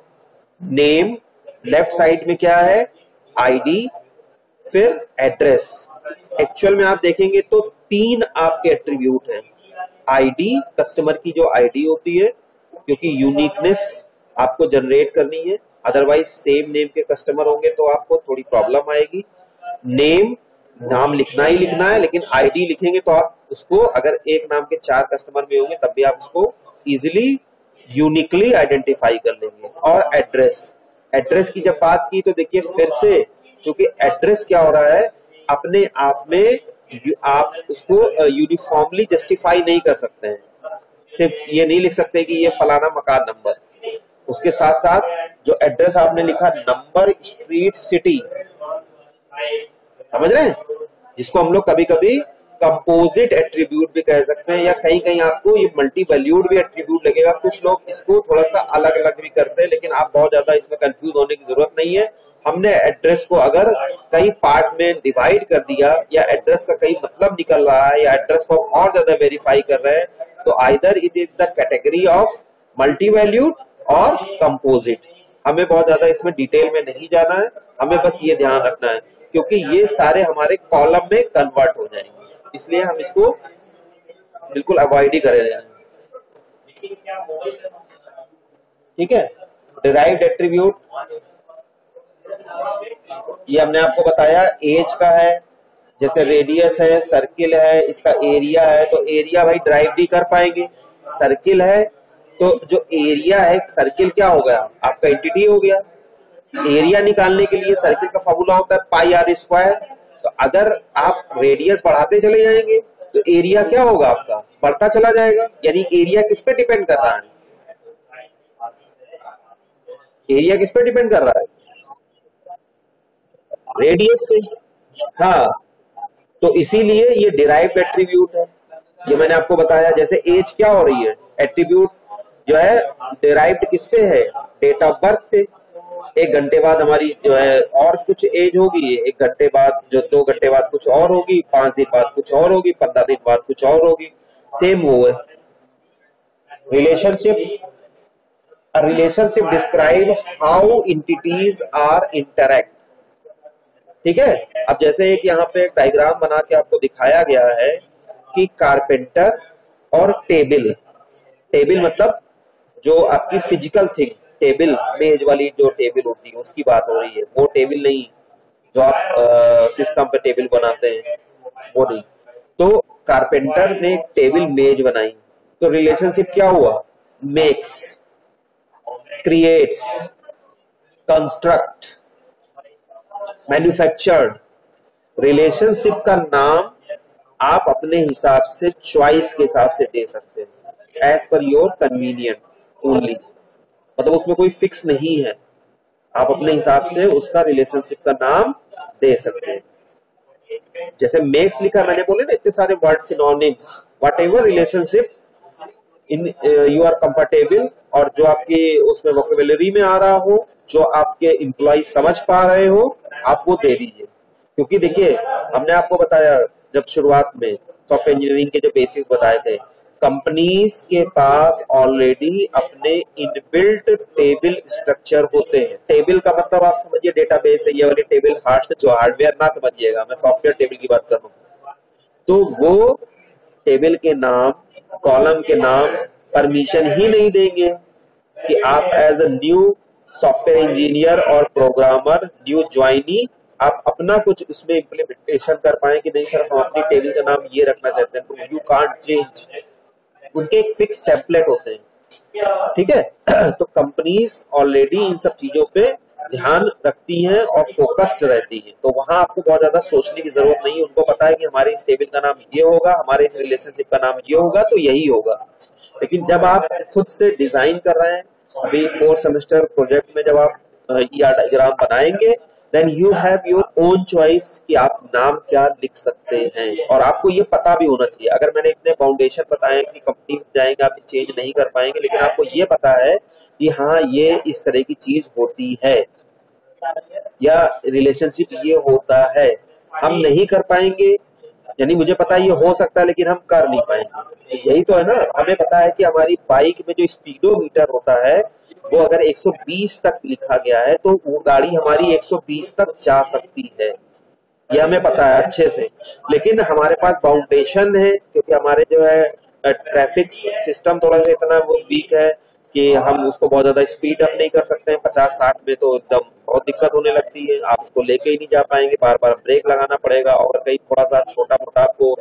नेम, लेफ्ट साइड में क्या है, आईडी, फिर एड्रेस। एक्चुअल में आप देखेंगे तो 3 आपके एट्रीब्यूट हैं। आईडी, कस्टमर की जो आईडी होती है, क्योंकि यूनिकनेस आपको जनरेट करनी है, अदरवाइज सेम नेम के कस्टमर होंगे तो आपको थोड़ी प्रॉब्लम आएगी। नेम, नाम लिखना ही लिखना है, लेकिन आईडी लिखेंगे तो आप उसको, अगर एक नाम के 4 कस्टमर भी होंगे तब भी आप उसको इजिली यूनिकली आइडेंटिफाई कर लेंगे। और एड्रेस, एड्रेस की जब बात की तो देखिए फिर से, क्योंकि एड्रेस क्या हो रहा है, अपने आप में आप उसको यूनिफॉर्मली जस्टिफाई नहीं कर सकते हैं। सिर्फ ये नहीं लिख सकते कि ये फलाना मकान नंबर, उसके साथ साथ जो एड्रेस आपने लिखा, नंबर, स्ट्रीट, सिटी, समझ रहे हैं, जिसको हम लोग कभी कभी कंपोजिट एट्रीब्यूट भी कह सकते हैं, या कहीं कहीं आपको ये मल्टी वैल्यूड भी एट्रीब्यूट लगेगा। कुछ लोग इसको थोड़ा सा अलग अलग भी करते हैं, लेकिन आप बहुत ज्यादा इसमें कंफ्यूज होने की जरूरत नहीं है। हमने एड्रेस को अगर कई पार्ट में डिवाइड कर दिया, या एड्रेस का कई मतलब निकल रहा है, या एड्रेस को हम और ज्यादा वेरीफाई कर रहे हैं, तो either it is the category of multi valued और कंपोजिट। हमें बहुत ज्यादा इसमें डिटेल में नहीं जाना है, हमें बस ये ध्यान रखना है, क्योंकि ये सारे हमारे कॉलम में कन्वर्ट हो जाएंगे, इसलिए हम इसको बिल्कुल अवॉइड ही करें। ठीक है, डिराइव्ड एट्रीब्यूट, ये हमने आपको बताया एज का है, जैसे रेडियस है, सर्किल है, इसका एरिया है, तो एरिया भाई ड्राइव भी कर पाएंगे। सर्किल है तो जो एरिया है, सर्किल क्या हो गया, आपका एंटिटी हो गया। एरिया निकालने के लिए सर्किल का फॉर्मूला होता है पाई आर स्क्वायर। तो अगर आप रेडियस बढ़ाते चले जाएंगे तो एरिया क्या होगा, आपका बढ़ता चला जाएगा। यानी एरिया किस पे डिपेंड कर रहा है, एरिया किस पे डिपेंड कर रहा है, रेडियस पे। हाँ, तो इसीलिए ये डिराइव्ड एट्रीब्यूट है, ये मैंने आपको बताया। जैसे एज क्या हो रही है, एट्रीब्यूट जो है डिराइव्ड किस पे है, डेट ऑफ बर्थ पे। 1 घंटे बाद हमारी जो है और कुछ एज होगी, 1 घंटे बाद, जो 2 घंटे बाद कुछ और होगी, 5 दिन बाद कुछ और होगी, 15 दिन बाद कुछ और होगी। सेम वो है relationship. Relationship describe how entities are interact. ठीक है, अब जैसे एक यहाँ पे एक डायग्राम बना के आपको दिखाया गया है कि कारपेंटर और टेबल। टेबल मतलब जो आपकी फिजिकल थिंग, टेबल मेज वाली जो टेबल होती है उसकी बात हो रही है, वो टेबल नहीं जो आप सिस्टम पे टेबल बनाते हैं, वो नहीं। तो कारपेंटर ने टेबल मेज बनाई, तो रिलेशनशिप क्या हुआ, makes, creates, construct, manufactured. Relationship का नाम आप अपने हिसाब से, चॉइस के हिसाब से दे सकते हैं, as per your convenient only. मतलब उसमें कोई फिक्स नहीं है, आप अपने हिसाब से उसका रिलेशनशिप का नाम दे सकते हैं। जैसे मेक्स लिखा मैंने बोले ना, इतने सारे word, synonyms, whatever relationship in you are comfortable, और जो आपके उसमें वोकेबुलरी में आ रहा हो, जो आपके एम्प्लॉय समझ पा रहे हो, आप वो दे दीजिए। क्योंकि देखिए हमने आपको बताया जब शुरुआत में सॉफ्टवेयर इंजीनियरिंग के जो बेसिक्स बताए थे, कंपनीज के पास ऑलरेडी अपने इनबिल्ट टेबल स्ट्रक्चर होते हैं। टेबल का मतलब आप समझिए डेटाबेस है, ये वाली टेबल जो हार्डवेयर ना समझिएगा, मैं सॉफ्टवेयर टेबल की बात कर रहा हूँ। तो वो टेबल के नाम, कॉलम के नाम परमिशन ही नहीं देंगे कि आप as a new software engineer और प्रोग्रामर, न्यू ज्वाइनी, आप अपना कुछ उसमें इम्प्लीमेंटेशन कर पाए कि नहीं सर हम अपनी टेबल का नाम ये रखना चाहते हैं, यू कांट चेंज। उनके एक फिक्स टेम्पलेट होते हैं। ठीक है, तो कंपनीज ऑलरेडी इन सब चीजों पे ध्यान रखती हैं और फोकस्ड रहती हैं, तो वहां आपको बहुत ज्यादा सोचने की जरूरत नहीं है। उनको पता है कि हमारे इस टेबल का नाम ये होगा, हमारे इस रिलेशनशिप का नाम ये होगा, तो यही होगा। लेकिन जब आप खुद से डिजाइन कर रहे हैं, अभी 4 सेमेस्टर प्रोजेक्ट में जब आप ER डायग्राम बनाएंगे, then you have your own choice कि आप नाम क्या लिख सकते हैं, और आपको ये पता भी होना चाहिए। अगर मैंने इतने फाउंडेशन बताए कि कंपनी जाएंगे आप चेंज नहीं कर पाएंगे, लेकिन आपको ये पता है कि हाँ ये इस तरह की चीज होती है, या रिलेशनशिप ये होता है, हम नहीं कर पाएंगे यानी मुझे पता है ये हो सकता है लेकिन हम कर नहीं पाएंगे। यही तो है ना, हमें पता है कि हमारी बाइक में जो स्पीडोमीटर होता है वो अगर 120 तक लिखा गया है तो वो गाड़ी हमारी 120 तक जा सकती है, ये हमें पता है अच्छे से। लेकिन हमारे पास बाउंडेशन है, क्योंकि हमारे जो है ट्रैफिक सिस्टम थोड़ा सा इतना वो वीक है कि हम उसको बहुत ज्यादा स्पीड अप नहीं कर सकते हैं। 50-60 में तो एकदम बहुत दिक्कत होने लगती है, आप उसको लेके ही नहीं जा पाएंगे, बार बार ब्रेक लगाना पड़ेगा। और कहीं थोड़ा सा छोटा मोटा आपको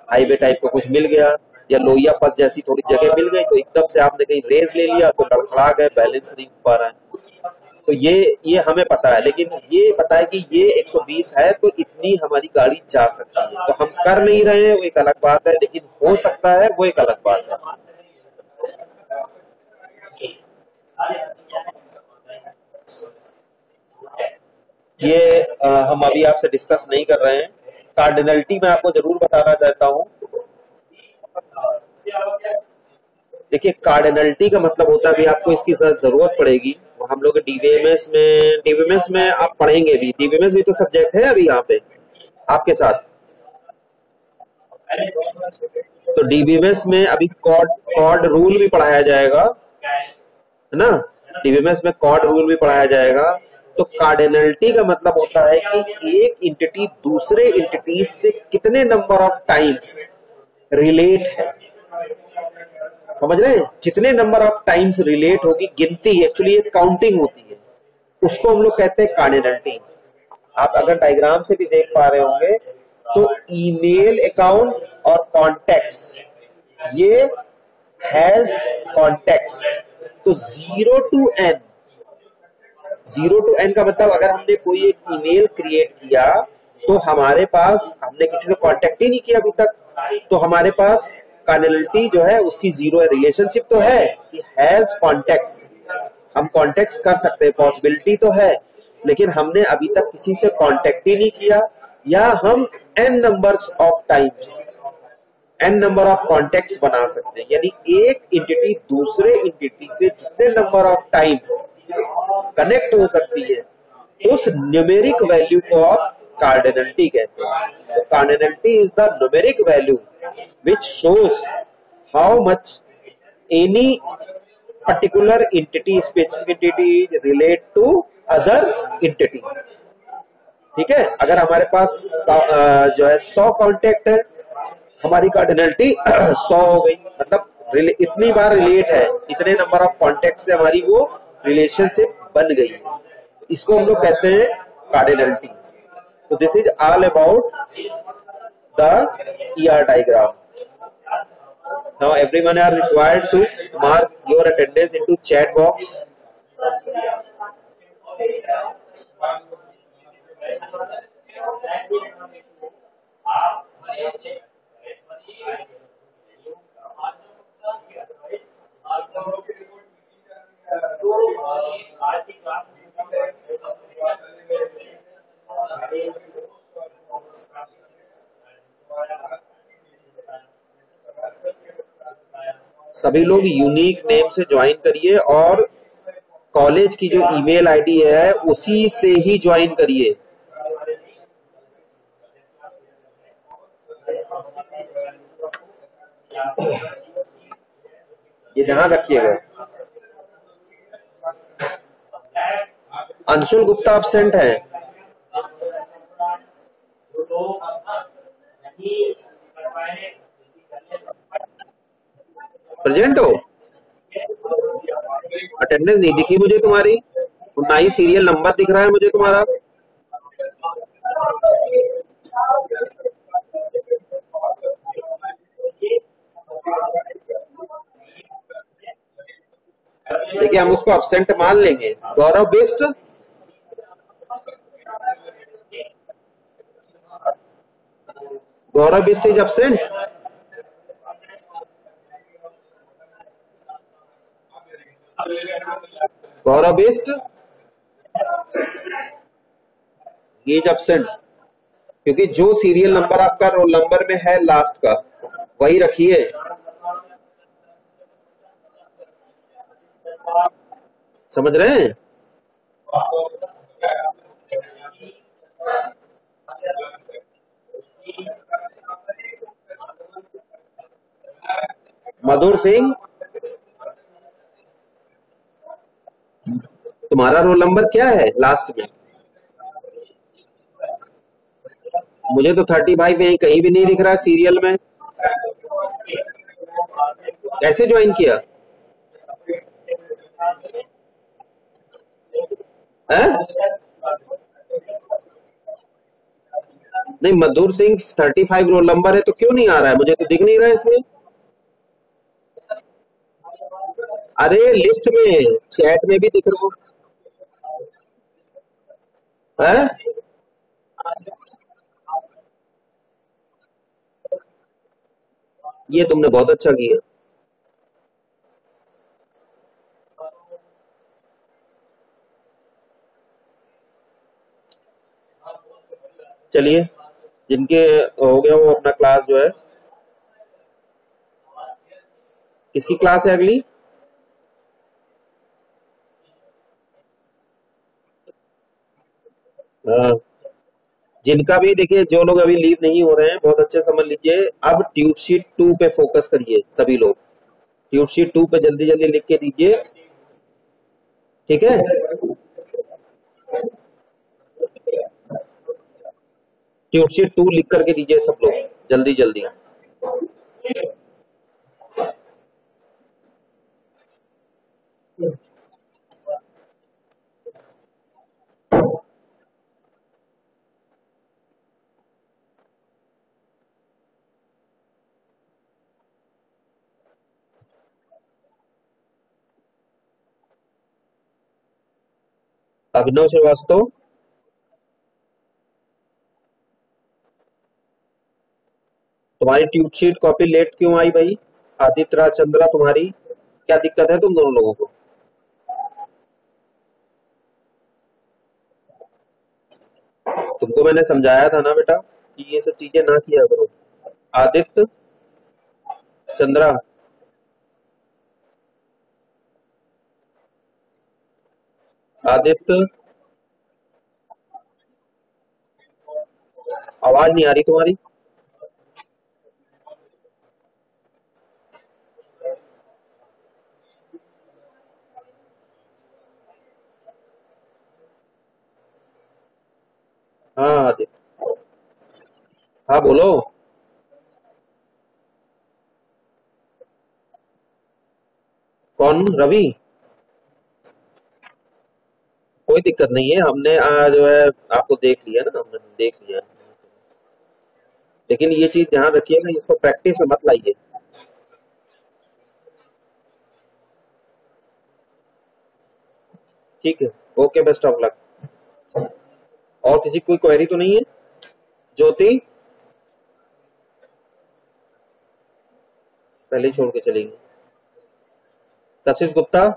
हाईवे टाइप का कुछ मिल गया या लोहिया पथ जैसी थोड़ी जगह मिल गई तो एकदम से आपने कहीं रेस ले लिया तो लड़खड़ा गए, बैलेंस नहीं हो पा रहा है। तो ये हमें पता है, लेकिन ये पता है कि ये 120 है तो इतनी हमारी गाड़ी जा सकती है। तो हम कर नहीं रहे हैं वो एक अलग बात है, लेकिन हो सकता है वो एक अलग बात है। ये हम अभी आपसे डिस्कस नहीं कर रहे हैं। कार्डिनलिटी मैं आपको जरूर बताना चाहता हूँ। देखिए कार्डिनलिटी का मतलब होता है, अभी आपको इसकी जरूरत पड़ेगी, हम लोग डीबीएमएस में आप पढ़ेंगे भी, डीबीएमएस भी तो सब्जेक्ट है अभी यहाँ पे आपके साथ। तो डीबीएमएस में अभी कॉर्ड कॉर्ड रूल भी पढ़ाया जाएगा, है ना। डीबीएमएस में कॉर्ड रूल भी पढ़ाया जाएगा। तो कार्डिनलिटी का मतलब होता है कि एक इंटिटी दूसरे इंटिटी से कितने नंबर ऑफ टाइम्स रिलेट है, समझ रहे हैं, जितने नंबर ऑफ टाइम्स रिलेट होगी, गिनती एक्चुअली एक काउंटिंग होती है, उसको हम लोग कहते हैं कार्डिनलिटी। आप अगर डायग्राम से भी देख पा रहे होंगे तो ईमेल अकाउंट और कॉन्टेक्ट्स, ये हैज कॉन्टेक्ट्स। तो 0 to n, 0 to n का मतलब अगर हमने कोई एक ईमेल क्रिएट किया तो हमारे पास, हमने किसी से कांटेक्ट ही नहीं किया अभी तक, तो हमारे पास कार्डिनलिटी जो है उसकी जीरो है। रिलेशनशिप तो है कि हैज कॉन्टेक्ट्स, हम कांटेक्ट कर सकते हैं, पॉसिबिलिटी तो है, लेकिन हमने अभी तक किसी से कांटेक्ट ही नहीं किया। या हम n numbers of times, n number of contacts बना सकते हैं, यानी एक इंटिटी दूसरे इंटिटी से जितने नंबर ऑफ टाइम्स कनेक्ट हो सकती है उस न्यूमेरिक वैल्यू को आप कार्डिनलिटी कहते हैं। तो cardinality is the numeric value which shows how much any particular entity, specific entity relate to other entity। ठीक है, अगर हमारे पास जो है 100 कांटेक्ट है, हमारी कार्डिनलिटी 100 हो गई, मतलब इतनी बार रिलेट है, इतने नंबर ऑफ कॉन्टेक्ट से हमारी वो रिलेशनशिप बन गई है, इसको हम लोग कहते हैं कार्डिनलिटी। तो this is all about the ER diagram. Now everyone are required to mark your attendance into chat box. सभी लोग यूनिक नेम से ज्वाइन करिए और कॉलेज की जो ईमेल आईडी है उसी से ही ज्वाइन करिए। ये ध्यान रखिएगा। अंशुल गुप्ता एब्सेंट है। प्रेजेंट हो? अटेंडेंस नहीं दिखी मुझे तुम्हारी, ना ही सीरियल नंबर दिख रहा है मुझे तुम्हारा। देखिए हम उसको एब्सेंट मान लेंगे। Gaurav Bisht, Gaurav Bisht is absent. Gaurav Bisht is absent, क्योंकि जो सीरियल नंबर आपका रोल नंबर में है लास्ट का वही रखिए। समझ रहे हैं? मधुर सिंह, तुम्हारा रोल नंबर क्या है लास्ट में? मुझे तो 35 यहीं कहीं भी नहीं दिख रहा है सीरियल में। कैसे ज्वाइन किया है? नहीं, मधुर सिंह 35 रोल नंबर है तो क्यों नहीं आ रहा है? मुझे तो दिख नहीं रहा है इसमें। अरे लिस्ट में, चैट में भी दिख रहा है। ये तुमने बहुत अच्छा किया। चलिए, जिनके हो गया वो अपना क्लास जो है, किसकी क्लास है अगली? हाँ, जिनका भी देखिए, जो लोग अभी लीव नहीं हो रहे हैं बहुत अच्छे समझ लीजिए, अब ट्यूट शीट 2 पे फोकस करिए सभी लोग। ट्यूट शीट 2 पे जल्दी जल्दी लिख के दीजिए, ठीक है? ट्यूट शीट 2 लिख करके दीजिए सब लोग जल्दी जल्दी। अभिनव श्रीवास्तव, तुम्हारी ट्यूट शीट कॉपी लेट क्यों आई भाई? आदित्य राज चंद्रा, तुम्हारी क्या दिक्कत है तुम दोनों लोगों को? तुमको मैंने समझाया था ना बेटा कि ये सब चीजें ना किया करो। आदित्य, चंद्रा, आदित्य, आवाज नहीं आ रही तुम्हारी। हाँ आदित्य, हाँ बोलो। कौन? रवि? कोई दिक्कत नहीं है, हमने जो है आपको देख लिया ना, हमने देख लिया। लेकिन ये चीज ध्यान रखिएगा, इसको प्रैक्टिस में मत लाइए। ठीक है, ओके, बेस्ट ऑफ लक। और किसी कोई क्वेरी तो नहीं है? ज्योति पहले ही छोड़ के चलेंगे। कशिश गुप्ता,